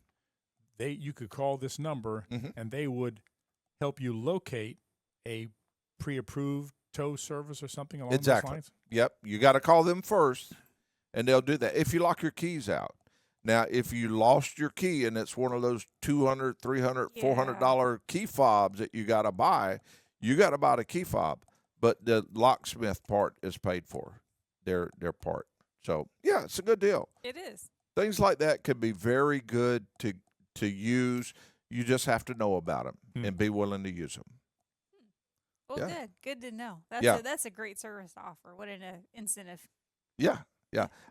you could call this number, and they would help you locate a pre-approved tow service or something along those lines? Yep. You got to call them first, and they'll do that. If you lock your keys out. Now, if you lost your key and it's one of those $200, $300, $400 key fobs that you got to buy the key fob. But the locksmith part is paid for, their part. So, yeah, it's a good deal. It is. Things like that could be very good to use. You just have to know about them and be willing to use them. Well, good to know. That's a great service to offer. What an incentive. Yeah,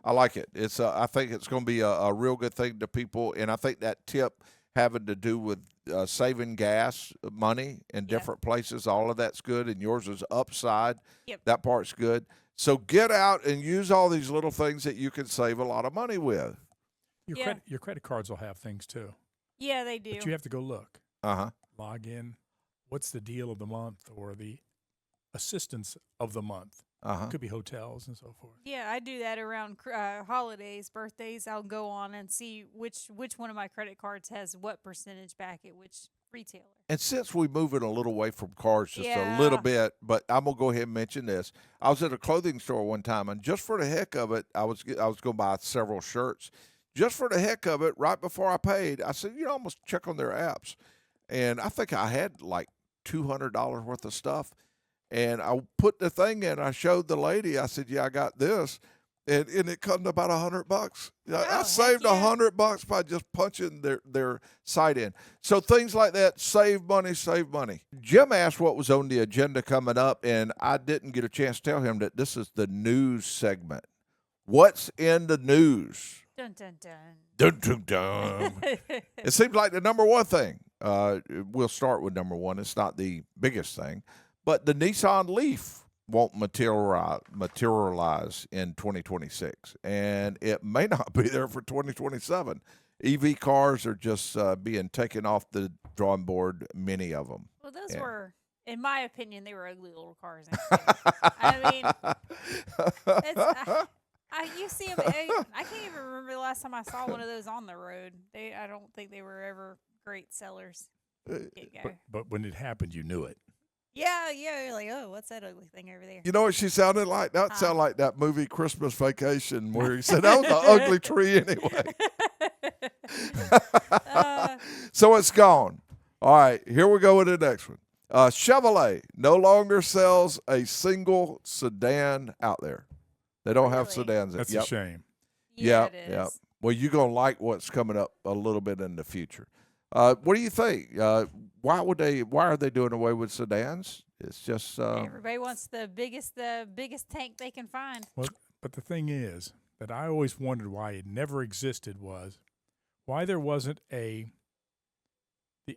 I like it. It's I think it's going to be a real good thing to people, and I think that tip having to do with saving gas money in different places, all of that's good, and yours is upside. Yep. That part's good. So get out and use all these little things that you can save a lot of money with. Your credit cards will have things too. Yeah, they do. But you have to go look. Log in. What's the deal of the month or the assistance of the month? Could be hotels and so forth. Yeah, I do that around holidays, birthdays. I'll go on and see which one of my credit cards has what percentage back at which retailer. And since we move it a little away from cars just a Yeah. little bit, but I'm gonna go ahead and mention this. I was at a clothing store one time, and just for the heck of it, I was going to buy several shirts. Just for the heck of it, right before I paid, I said, I'm gonna check on their apps, and I think I had like $200 worth of stuff, and I put the thing in. I showed the lady. I said, "Yeah, I got this." And it comes to about $100. I heck saved yeah. $100 by just punching their site in. So things like that, save money, save money. Jim asked what was on the agenda coming up, and I didn't get a chance to tell him that this is the news segment. What's in the news? Dun dun dun. Dun, dun, dun. It seems like the number one thing. We'll start with number one. It's not the biggest thing, but the Nissan Leaf won't materialize in 2026, and it may not be there for 2027. EV cars are just being taken off the drawing board, many of them. Well, those Yeah. were, in my opinion, they were ugly little cars. I mean, you see them. I can't even remember the last time I saw one of those on the road. I don't think they were ever great sellers. But when it happened, you knew it. Yeah, you're like, oh, what's that ugly thing over there? You know what she sounded like? That sounded like that movie Christmas Vacation where he said, that was an ugly tree anyway. So it's gone. All right, here we go with the next one. Chevrolet no longer sells a single sedan out there. They don't have Really? sedans. That's a shame. Yeah, Yep, it is. yep. Well, you're going to like what's coming up a little bit in the future. What do you think? Why are they doing away with sedans? It's just Everybody wants the biggest tank they can find. Well, but the thing is that I always wondered why it never existed was why there wasn't the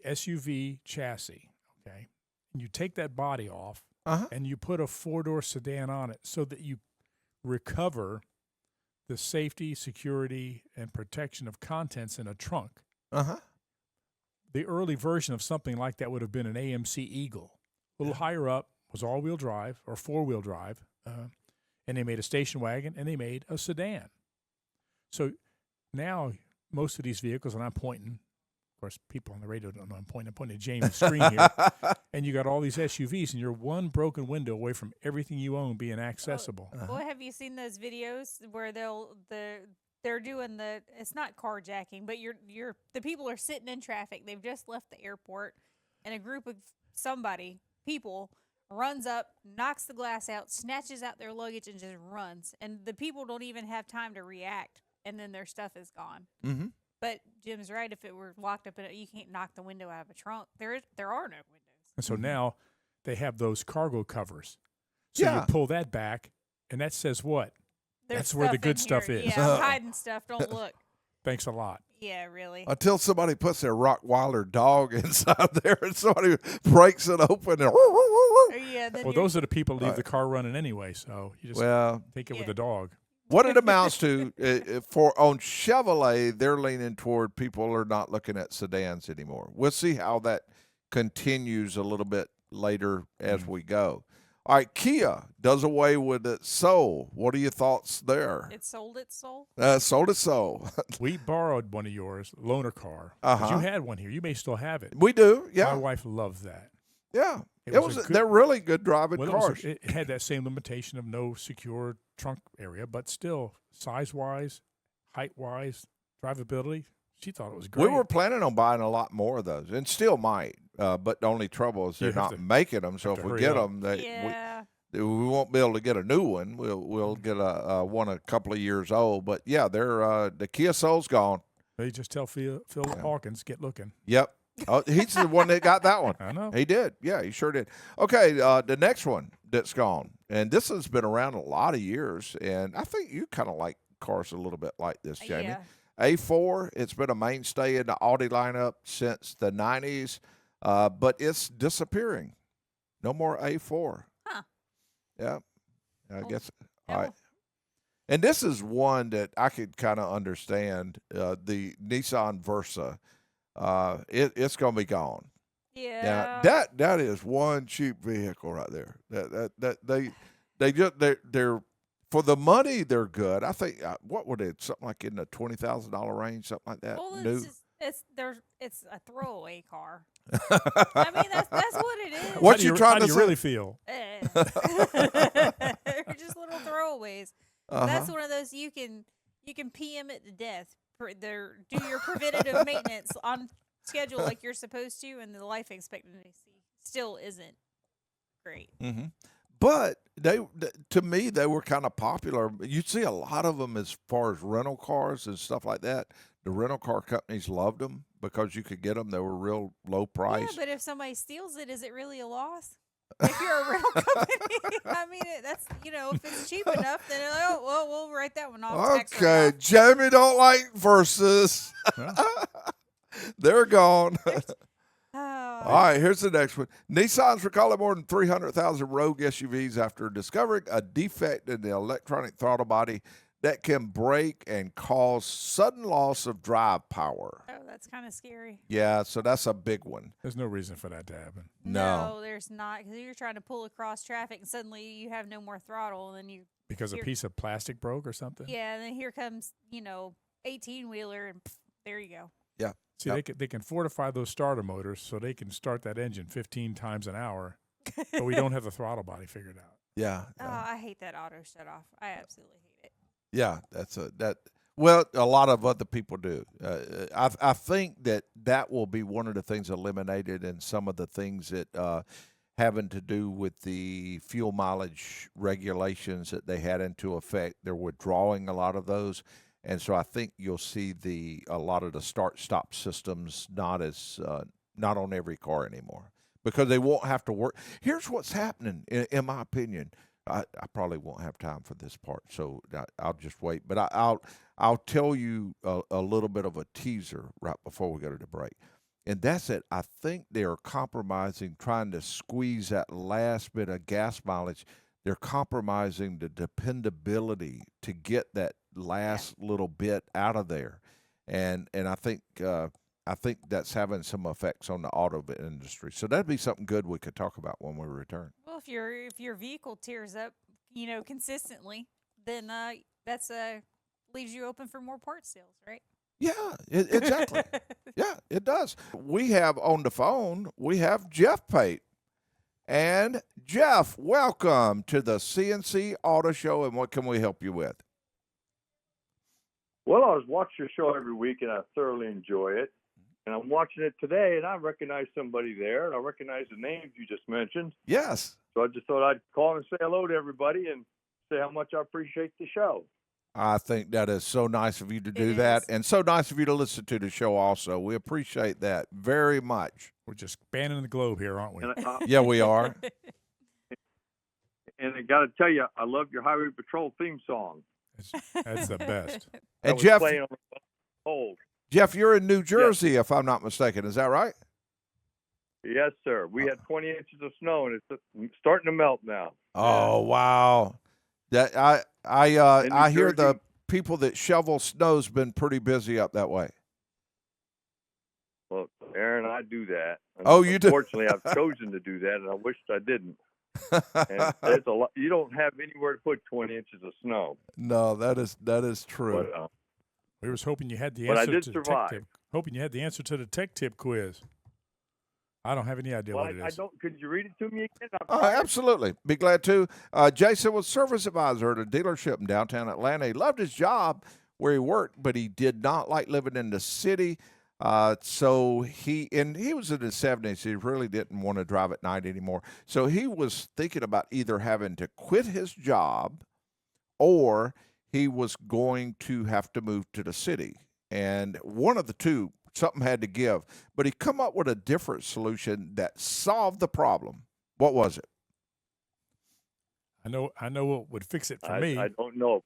SUV chassis, okay? And you take that body off and you put a four-door sedan on it so that you recover the safety, security, and protection of contents in a trunk. The early version of something like that would have been an AMC Eagle. A little higher up was all-wheel drive or four-wheel drive, and they made a station wagon, and they made a sedan. So now most of these vehicles, and I'm pointing, of course, people on the radio don't know I'm pointing at James' screen here, and you got all these SUVs, and you're one broken window away from everything you own being accessible. Well, have you seen those videos where they're doing it's not carjacking, but the people are sitting in traffic. They've just left the airport, and a group of people runs up, knocks the glass out, snatches out their luggage, and just runs. And the people don't even have time to react, and then their stuff is gone. Mm-hmm. But Jim's right. If it were locked up, you can't knock the window out of a trunk. There are no windows. And so now they have those cargo covers. So you pull that back, and that says what? There's That's where the stuff good in stuff here. is. Yeah, I'm hiding stuff. Don't look. Thanks a lot. Yeah, really. Until somebody puts their Rottweiler dog inside there and somebody breaks it open. And Yeah, then Well, those are the people who leave the car running anyway, so you just take it with the dog. What it amounts to on Chevrolet, they're leaning toward people are not looking at sedans anymore. We'll see how that continues a little bit later as we go. All right, Kia does away with its soul. What are your thoughts there? It sold its soul. Sold its soul. We borrowed one of yours, loaner car. You had one here. You may still have it. We do, yeah. My wife loves that. Yeah. It They're really good driving Well, cars. it had that same limitation of no secure trunk area, but still, size-wise, height-wise, drivability, she thought it was great. We were planning on buying a lot more of those, and still might. But the only trouble is they're not making them. So if we get them, we won't be able to get a new one. We'll get a one a couple of years old. But yeah, they're the Kia Soul's gone. They just tell Phil Hawkins, get looking. Yep. Oh, he's the one that got that one. I know. He did. Yeah, he sure did. Okay, the next one that's gone, and this has been around a lot of years, and I think you kind of like cars a little bit like this, Jamie. Yeah. A4, it's been a mainstay in the Audi lineup since the 90s, but it's disappearing. No more A4. Huh. Yeah, I guess. yeah. All right. And this is one that I could kind of understand, the Nissan Versa. It's going to be gone. Yeah. Now, that is one cheap vehicle right there. they're for the money they're good. I think what would it something like in the $20,000 range, something like that. Well, New. it's a throwaway car. I mean, that's what it is. What you trying how to do you say? really feel? They're just little throwaways. Uh-huh. That's one of those you can PM it to death. Do your preventative maintenance on schedule like you're supposed to, and the life expectancy still isn't great. Mm-hmm. But to me, they were kind of popular. You see a lot of them as far as rental cars and stuff like that. The rental car companies loved them because you could get them. They were real low price. Yeah, but if somebody steals it, is it really a loss? If you're a rental company, I mean, that's if it's cheap enough, then we'll write that one off. tax Okay, write-off. Jamie don't like verses. They're gone. Oh. All right, here's the next one. Nissan's recalling more than 300,000 Rogue SUVs after discovering a defect in the electronic throttle body that can break and cause sudden loss of drive power. Oh, that's kind of scary. Yeah, so that's a big one. There's no reason for that to happen. No. There's not, because you're trying to pull across traffic and suddenly you have no more throttle, and then you Because a piece of plastic broke or something? and then here comes 18-wheeler, and there you go. Yeah. See, they can fortify those starter motors so they can start that engine 15 times an hour, but we don't have the throttle body figured out. Yeah. Oh, I hate that auto shut off. I absolutely hate it. Yeah, well, a lot of other people do. I think that will be one of the things eliminated in some of the things that having to do with the fuel mileage regulations that they had into effect. They're withdrawing a lot of those, and so I think you'll see a lot of the start-stop systems not on every car anymore because they won't have to work. Here's what's happening, in my opinion. I probably won't have time for this part, so I'll just wait. But I'll tell you a little bit of a teaser right before we go to the break, and that's it. I think they are compromising, trying to squeeze that last bit of gas mileage. They're compromising the dependability to get that last little bit out of there, and I think that's having some effects on the auto industry. So that'd be something good we could talk about when we return. Well, if your vehicle tears up, consistently, then that's leaves you open for more parts sales, right? Yeah, exactly. Yeah, it does. We have on the phone, we have Jeff Pate. And Jeff, welcome to the C&C Auto Show, and what can we help you with? Well, I was watching your show every week, and I thoroughly enjoy it. And I'm watching it today, and I recognize somebody there, and I recognize the names you just mentioned. Yes. So I just thought I'd call and say hello to everybody and say how much I appreciate the show. I think that is so nice of you to do It that, is. and so nice of you to listen to the show also. We appreciate that very much. We're just spanning the globe here, aren't we? And Yeah, we are. and I got to tell you, I love your Highway Patrol theme song. That's the best. That And was Jeff, playing on the hold. Jeff, you're in New Jersey, if I'm not mistaken. Is that right? Yes, sir. We had 20 inches of snow, and it's starting to melt now. Oh, wow. That I In New hear the Jersey. people that shovel snow's been pretty busy up that way. Well, Aaron, I do that. Oh, you do? Unfortunately, I've chosen to do that, and I wished I didn't. And there's a lot. You don't have anywhere to put 20 inches of snow. No, that is true. But, We was hoping you had the But I answer did to the tech survive. tip. Hoping you had the answer to the tech tip quiz. I don't have any idea well, what it I is. don't. Could you read it to me again? Absolutely. Be glad to. Jason was service advisor at a dealership in downtown Atlanta. He loved his job where he worked, but he did not like living in the city. So he was in his 70s. He really didn't want to drive at night anymore. So he was thinking about either having to quit his job or he was going to have to move to the city. And one of the two, something had to give. But he come up with a different solution that solved the problem. What was it? I know what would fix it for me. I don't know.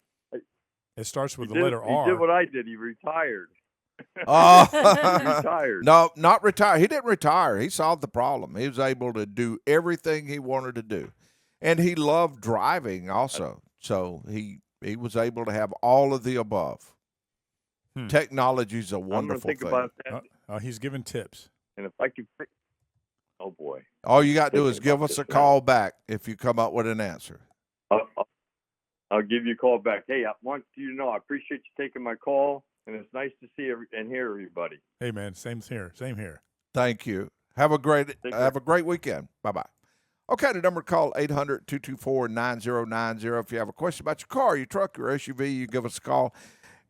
It starts with He the did- letter He R. did what I did. He retired. He Oh, retired. no, not retire. He didn't retire. He solved the problem. He was able to do everything he wanted to do. And he loved driving also. So he was able to have all of the above. Technology's a I'm going to wonderful think thing. about that. He's giving tips. And if I could, oh boy. All you got to do is Thinking give about us a this now. call back if you come up with an answer. I'll give you a call back. Hey, I want you to know I appreciate you taking my call, and it's nice to see and hear everybody. Hey, man, same here. Same here. Thank you. Have a great weekend. Bye-bye. Okay, the number to call, 800-224-9090. If you have a question about your car, your truck, your SUV, you give us a call.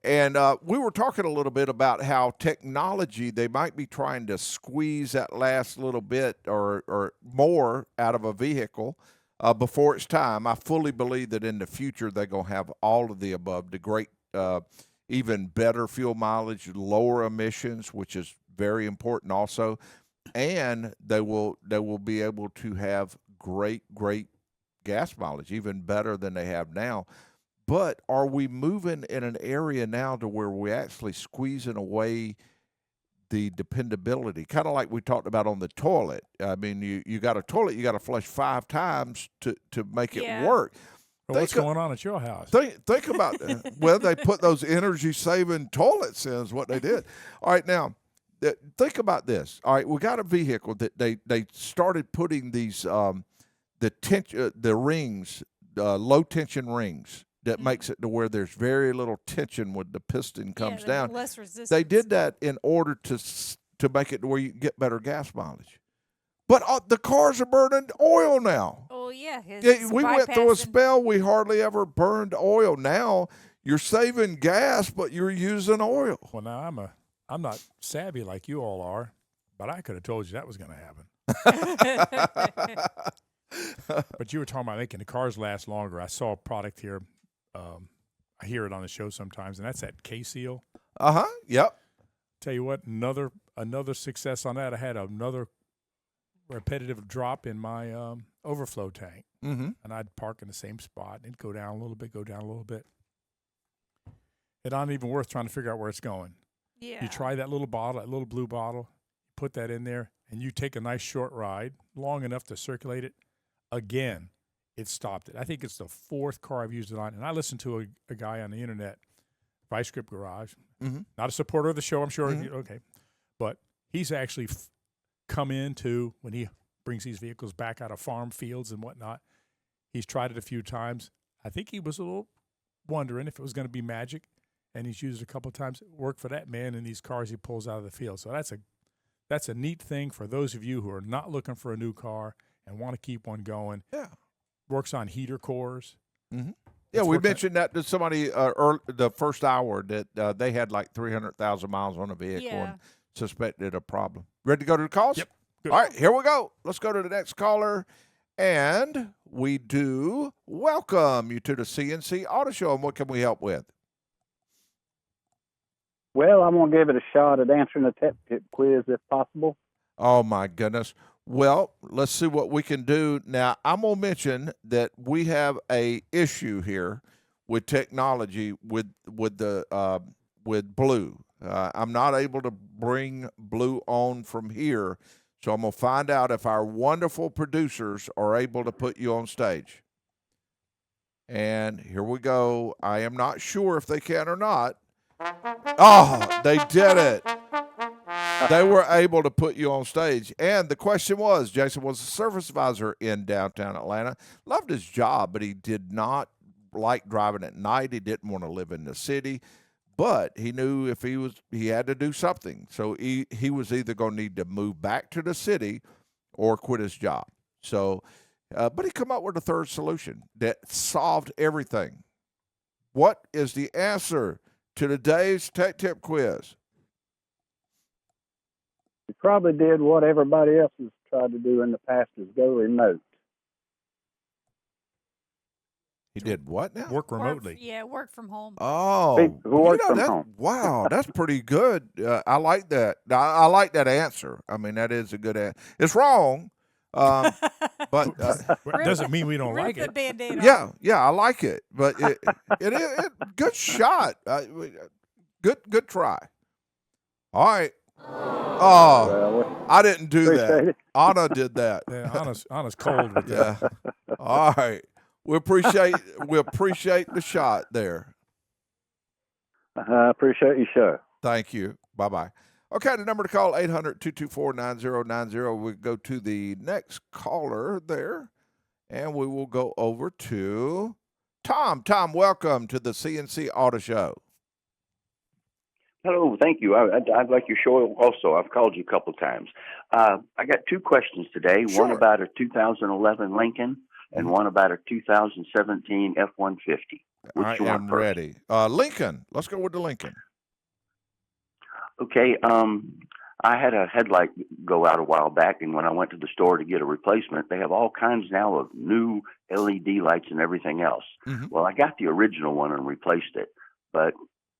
And we were talking a little bit about how technology, they might be trying to squeeze that last little bit or more out of a vehicle before it's time. I fully believe that in the future they're going to have all of the above, the great, even better fuel mileage, lower emissions, which is very important also. And they will be able to have great gas mileage, even better than they have now. But are we moving in an area now to where we're actually squeezing away the dependability? Kind of like we talked about on the toilet. I mean, you got a toilet, you got to flush 5 times to make it work. Well, what's going on at your house? Think about that. Well, they put those energy-saving toilets in is what they did. All right, now, think about this. All right, we got a vehicle that they started putting these the rings, low tension rings that makes it to where there's very little tension when the piston comes down. Less resistance. They did that in order to make it to where you get better gas mileage. But the cars are burning oil now. Oh yeah, we went through a spell we hardly ever burned oil. Now you're saving gas, but you're using oil. Well, now I'm not savvy like you all are, but I could have told you that was going to happen. But you were talking about making the cars last longer. I saw a product here. I hear it on the show sometimes, and that's that K-Seal. Yep. Tell you what, another success on that. I had another repetitive drop in my overflow tank, and I'd park in the same spot and it'd go down a little bit, go down a little bit. It's not even worth trying to figure out where it's going. Yeah. You try that little bottle, that little blue bottle, put that in there, and you take a nice short ride, long enough to circulate it. Again, it stopped it. I think it's the 4th car I've used it on. And I listened to a guy on the internet, Vice Grip Garage, not a supporter of the show, I'm sure. Okay. But he's actually come into, when he brings these vehicles back out of farm fields and whatnot, he's tried it a few times. I think he was a little wondering if it was going to be magic, and he's used it a couple of times. It worked for that man in these cars he pulls out of the field. So that's a neat thing for those of you who are not looking for a new car and want to keep one going. Yeah. Works on heater cores. Yeah, we mentioned that to somebody the first hour that they had like 300,000 miles on a vehicle and suspected a problem. Ready to go to the calls? Yep. Good. All right, here we go. Let's go to the next caller. And we do welcome you to the C&C Auto Show. And what can we help with? Well, I'm going to give it a shot at answering the tech tip quiz if possible. Oh, my goodness. Well, let's see what we can do. Now, I'm going to mention that we have a issue here with technology with Blue. I'm not able to bring Blue on from here, so I'm going to find out if our wonderful producers are able to put you on stage. And here we go. I am not sure if they can or not. Oh, they did it. They were able to put you on stage. And the question was, Jason was a service advisor in downtown Atlanta. Loved his job, but he did not like driving at night. He didn't want to live in the city. But he knew if he had to do something. So he was either going to need to move back to the city or quit his job. So, but he come up with a third solution that solved everything. What is the answer to today's Tech Tip quiz? He probably did what everybody else has tried to do in the past, is go remote. He did what now? Work remotely. Work from home. Oh, Work from home. Wow, that's pretty good. I like that. I like that answer. I mean, that is a good answer. It's wrong, but it doesn't mean we don't like Rip it. the Band-Aid off. Yeah, I like it. But it good shot. Good try. All right. Oh, Well, I didn't do that. appreciate it. Anna did that. Yeah, Anna's cold with that. Yeah. All right. We appreciate the shot there. I appreciate your show. Thank you. Bye-bye. Okay, the number to call, 800-224-9090. We go to the next caller there, and we will go over to Tom. Tom. Tom, welcome to the C&C Auto Show. Hello, thank you. I'd like your show also. I've called you a couple times. I got two questions today. Sure. One about a 2011 Lincoln and one about a 2017 F-150. Which I you want am first? ready. Lincoln. Let's go with the Lincoln. Okay. I had a headlight go out a while back, and when I went to the store to get a replacement, they have all kinds now of new LED lights and everything else. Mm-hmm. Well, I got the original one and replaced it, but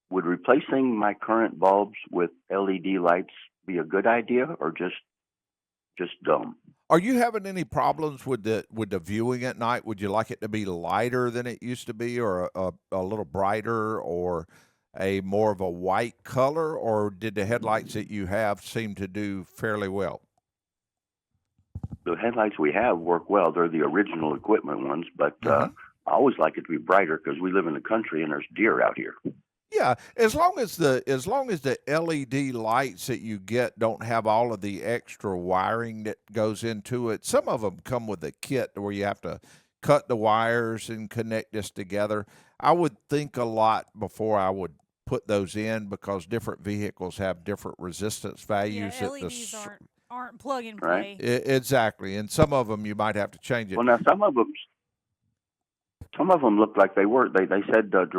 would replacing my current bulbs with LED lights be a good idea or just dumb? Are you having any problems with the viewing at night? Would you like it to be lighter than it used to be, or a little brighter, or a more of a white color, or did the headlights that you have seem to do fairly well? The headlights we have work well. They're the original equipment ones, but I always like it to be brighter because we live in the country and there's deer out here. Yeah, as long as the LED lights that you get don't have all of the extra wiring that goes into it. Some of them come with a kit where you have to cut the wires and connect this together. I would think a lot before I would put those in because different vehicles have different resistance values. Yeah, LEDs aren't plug and play. Right. Exactly, and some of them you might have to change it. Well, now some of them looked like they were. They said that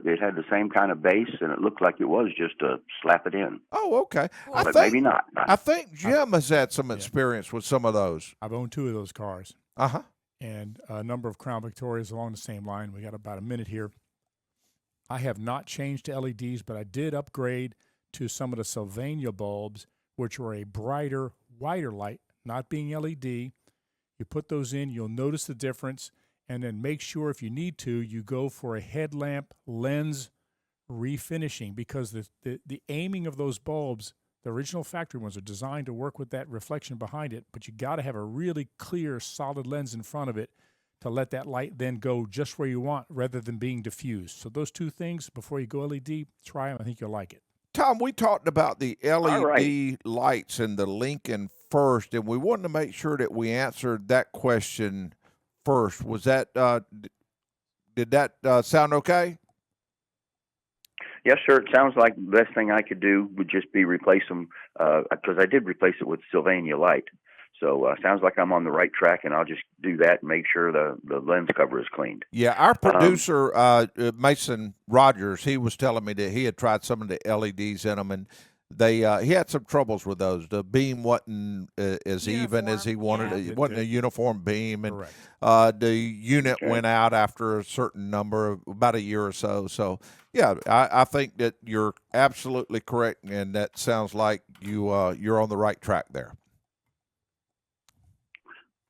it had the same kind of base, and it looked like it was just to slap it in. Oh, okay. But maybe not. I think Jim has had some experience with some of those. I've owned two of those cars. Uh-huh. And a number of Crown Victorias along the same line. We got about a minute here. I have not changed to LEDs, but I did upgrade to some of the Sylvania bulbs, which were a brighter, whiter light, not being LED. You put those in, you'll notice the difference, and then make sure if you need to, you go for a headlamp lens refinishing because the aiming of those bulbs, the original factory ones, are designed to work with that reflection behind it, but you got to have a really clear, solid lens in front of it to let that light then go just where you want rather than being diffused. So those two things, before you go LED, try them. I think you'll like it. Tom, we talked about the LED lights in the Lincoln first, and we wanted to make sure that we answered that question first. Was that did that sound okay? Yes, sir. It sounds like the best thing I could do would just be replace them because I did replace it with Sylvania light. So sounds like I'm on the right track, and I'll just do that and make sure the lens cover is cleaned. Yeah, our producer, Mason Rogers, he was telling me that he had tried some of the LEDs in them, and he had some troubles with those. The beam wasn't as even as he wanted. Yeah. It wasn't a uniform beam, and Correct. the unit went out after a certain number, about a year or so. So, yeah, I think that you're absolutely correct, and that sounds like you're on the right track there.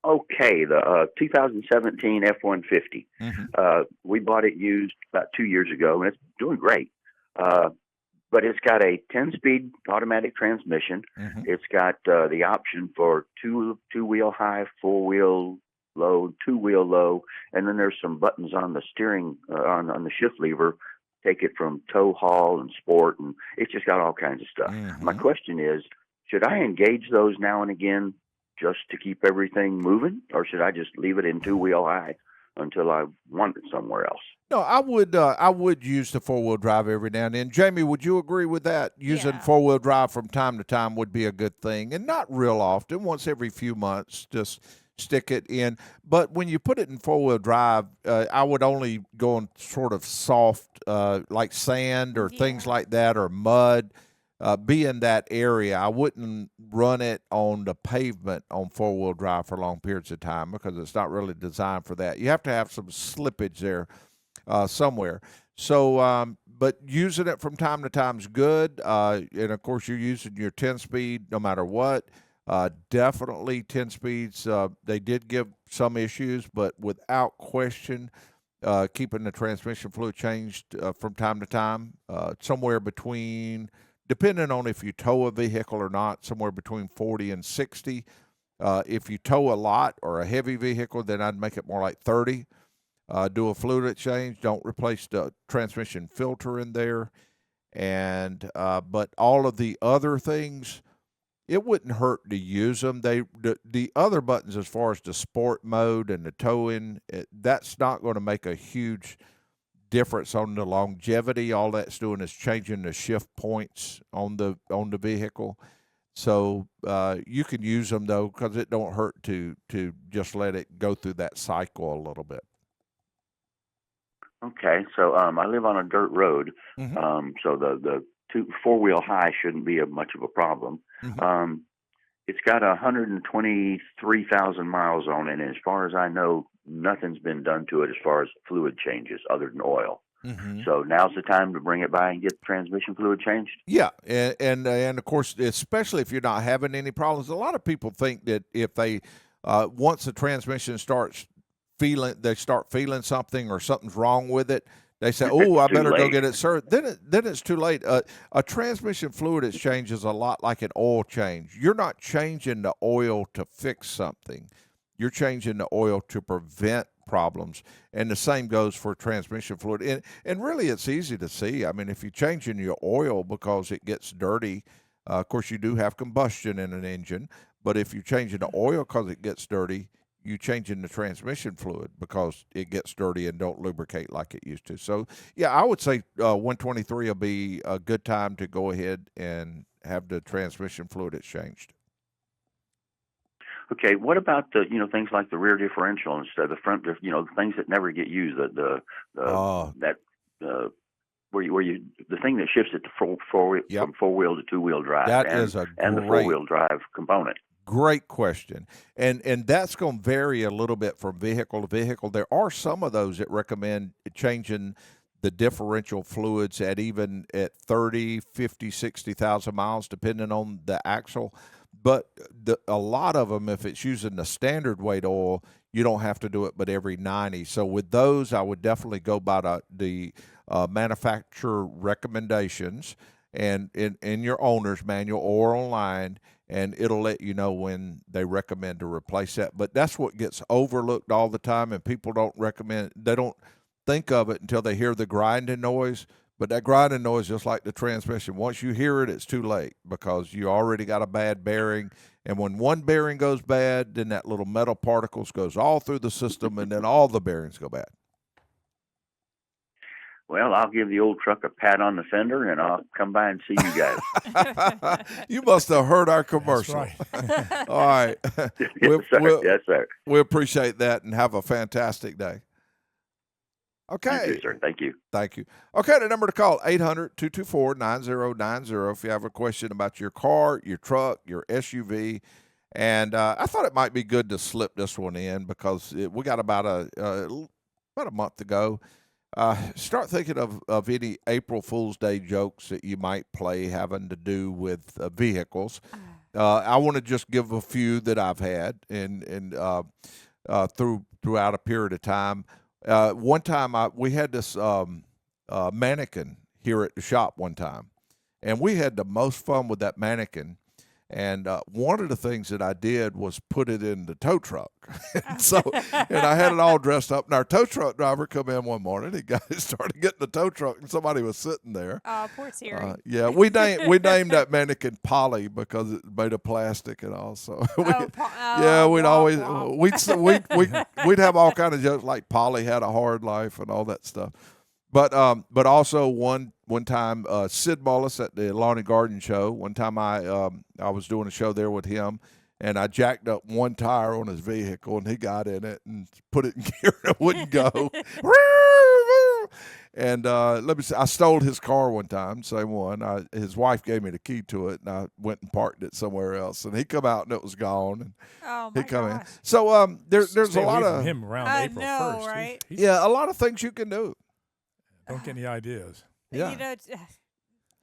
Okay, the 2017 F-150. We bought it used about 2 years ago, and it's doing great. But it's got a 10-speed automatic transmission. It's got the option for two-wheel high, four-wheel low, two-wheel low, and then there's some buttons on the steering on the shift lever. Take it from tow, haul, and sport, and it's just got all kinds of stuff. My question is, should I engage those now and again just to keep everything moving, or should I just leave it in two-wheel high until I want it somewhere else? No, I would use the four-wheel drive every now and then. Jamie, would you agree with that? Using Yeah. four-wheel drive from time to time would be a good thing, and not real often, once every few months, just stick it in. But when you put it in four-wheel drive, I would only go on sort of soft, like sand or things like that, or mud. Be in that area. I wouldn't run it on the pavement on four-wheel drive for long periods of time because it's not really designed for that. You have to have some slippage there somewhere. So, but using it from time to time is good. And, of course, you're using your 10-speed no matter what. Definitely 10 speeds. They did give some issues, but without question, keeping the transmission fluid changed from time to time, somewhere between – depending on if you tow a vehicle or not, somewhere between 40 and 60. If you tow a lot or a heavy vehicle, then I'd make it more like 30. Do a fluid exchange. Don't replace the transmission filter in there. And but all of the other things, it wouldn't hurt to use them. The other buttons as far as the sport mode and the towing, that's not going to make a huge difference on the longevity. All that's doing is changing the shift points on the vehicle. So you can use them though, because it don't hurt to just let it go through that cycle a little bit. Okay, so I live on a dirt road, so the 4-wheel high shouldn't be much of a problem. It's got 123,000 miles on it, and as far as I know, nothing's been done to it as far as fluid changes other than oil. So now's the time to bring it by and get the transmission fluid changed. Yeah, and of course, especially if you're not having any problems. A lot of people think that if they once the transmission starts they start feeling something or something's wrong with it, they say, "Oh, I better go get it served." Then it's too late. A transmission fluid exchange is a lot like an oil change. You're not changing the oil to fix something. You're changing the oil to prevent problems, and the same goes for transmission fluid. And really, it's easy to see. I mean, if you're changing your oil because it gets dirty, of course, you do have combustion in an engine. But if you're changing the oil because it gets dirty, you changing the transmission fluid because it gets dirty and don't lubricate like it used to. So, yeah, I would say 123 will be a good time to go ahead and have the transmission fluid exchanged. Okay, what about the things like the rear differential instead of the front? Things that never get used. The thing that shifts it to from 4-wheel to 2-wheel drive. And the 4-wheel drive component. Great question. And that's going to vary a little bit from vehicle to vehicle. There are some of those that recommend changing the differential fluids at 30, 50, 60,000 miles, depending on the axle. But a lot of them, if it's using the standard weight oil, you don't have to do it but every 90. So with those, I would definitely go by the manufacturer recommendations and in your owner's manual or online, and it'll let you know when they recommend to replace that. But that's what gets overlooked all the time, and people don't think of it until they hear the grinding noise. But that grinding noise, just like the transmission, once you hear it, it's too late because you already got a bad bearing. And when one bearing goes bad, then that little metal particles goes all through the system, and then all the bearings go bad. Well, I'll give the old truck a pat on the fender, and I'll come by and see you guys. You must have heard our commercial. That's right. All right. Yes, sir. We appreciate that, and have a fantastic day. Okay. You too, sir. Thank you. Thank you. Okay, the number to call, 800-224-9090 if you have a question about your car, your truck, your SUV. And I thought it might be good to slip this one in because we got about a month to go. Start thinking of any April Fool's Day jokes that you might play having to do with vehicles. I want to just give a few that I've had and throughout a period of time. One time we had this mannequin here at the shop one time, and we had the most fun with that mannequin. And one of the things that I did was put it in the tow truck. and I had it all dressed up. And our tow truck driver come in one morning. He started getting the tow truck, and somebody was sitting there. Oh, poor Terry. Yeah, we named that mannequin Polly because it's made of plastic and all. So we'd have all kind of jokes like Polly had a hard life and all that stuff. But also one time Sid Mullis at the Lawn and Garden Show. One time I was doing a show there with him, and I jacked up one tire on his vehicle, and he got in it and put it in gear, and it wouldn't go. And let me see, I stole his car one time, same one. His wife gave me the key to it, and I went and parked it somewhere else. And he come out, and it was gone. And he come in. So there's Stay a lot away of from him around April 1st. Right? A lot of things you can do. Don't get any ideas. Yeah.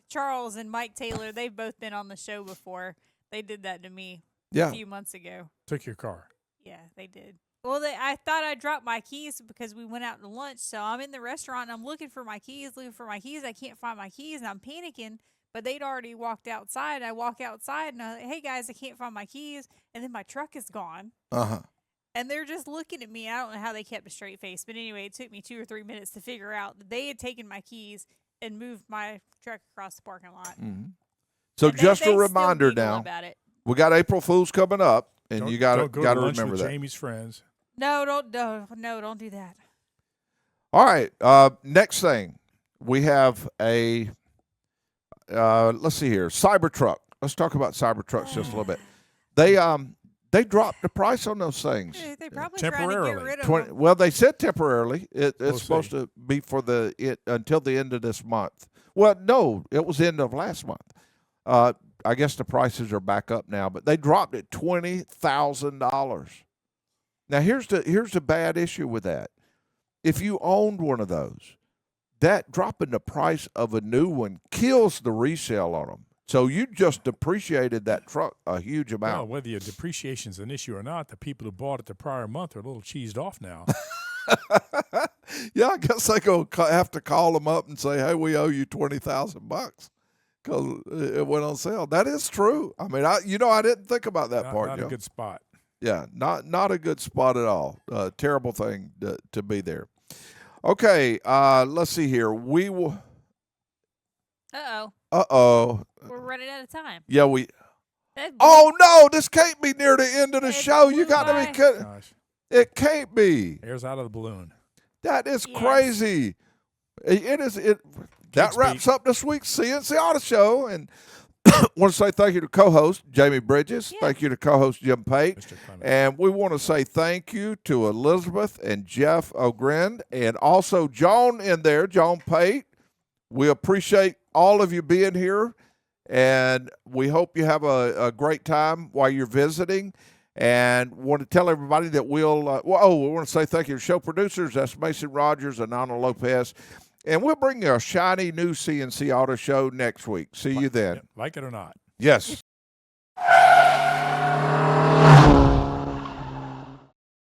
Charles and Mike Taylor, they've both been on the show before. They did that to me a few months ago. Took your car. Yeah, they did. Well, I thought I dropped my keys because we went out to lunch. So I'm in the restaurant, and I'm looking for my keys. I can't find my keys, and I'm panicking. But they'd already walked outside. I walk outside, and I'm like, hey, guys, I can't find my keys. And then my truck is gone. Uh-huh. And they're just looking at me. I don't know how they kept a straight face. But anyway, it took me 2 or 3 minutes to figure out that they had taken my keys and moved my truck across the parking lot. Mm-hmm. So just a reminder now, we got April Fool's coming up, and you got to remember that. Jamie's friends. No, don't do that. All right. Next thing, we have a. Let's see here, Cybertruck. Let's talk about Cybertrucks just a little bit. They dropped the price on those things. They probably trying to get rid of 20, them. well, they said temporarily. It's We'll supposed see. to be for until the end of this month. Well, no, it was the end of last month. I guess the prices are back up now, but they dropped it $20,000. Now here's the bad issue with that. If you owned one of those, that dropping the price of a new one kills the resale on them. So you just depreciated that truck a huge amount. Well, whether your depreciation's an issue or not, the people who bought it the prior month are a little cheesed off now. Yeah, I guess they go have to call them up and say, "Hey, we owe you $20,000 because it went on sale." That is true. I mean, I didn't think about that part. Not Joe. a good spot. Yeah, not a good spot at all. Terrible thing to be there. Okay, let's see here. We will. Uh-oh. We're running out of time. Yeah, we. That Oh no! This can't be near the end of the It show. You blew got to by. be kidding. Gosh, It can't be. air's out of the balloon. That is Yes. crazy. It is. That Kids wraps beat. up this week's C&C Auto Show, and want to say thank you to co-host Jamie Bridges. Yeah. Thank you to co-host Jim Pate. Mr. Clements. And we want to say thank you to Elizabeth and Jeff O'Grin, and also John in there, John Pate. We appreciate all of you being here, and we hope you have a great time while you're visiting. And want to tell everybody that we want to say thank you to show producers. That's Mason Rogers and Ana Lopez. And we'll bring you a shiny new C&C Auto Show next week. See you then. Like it or not. Yes.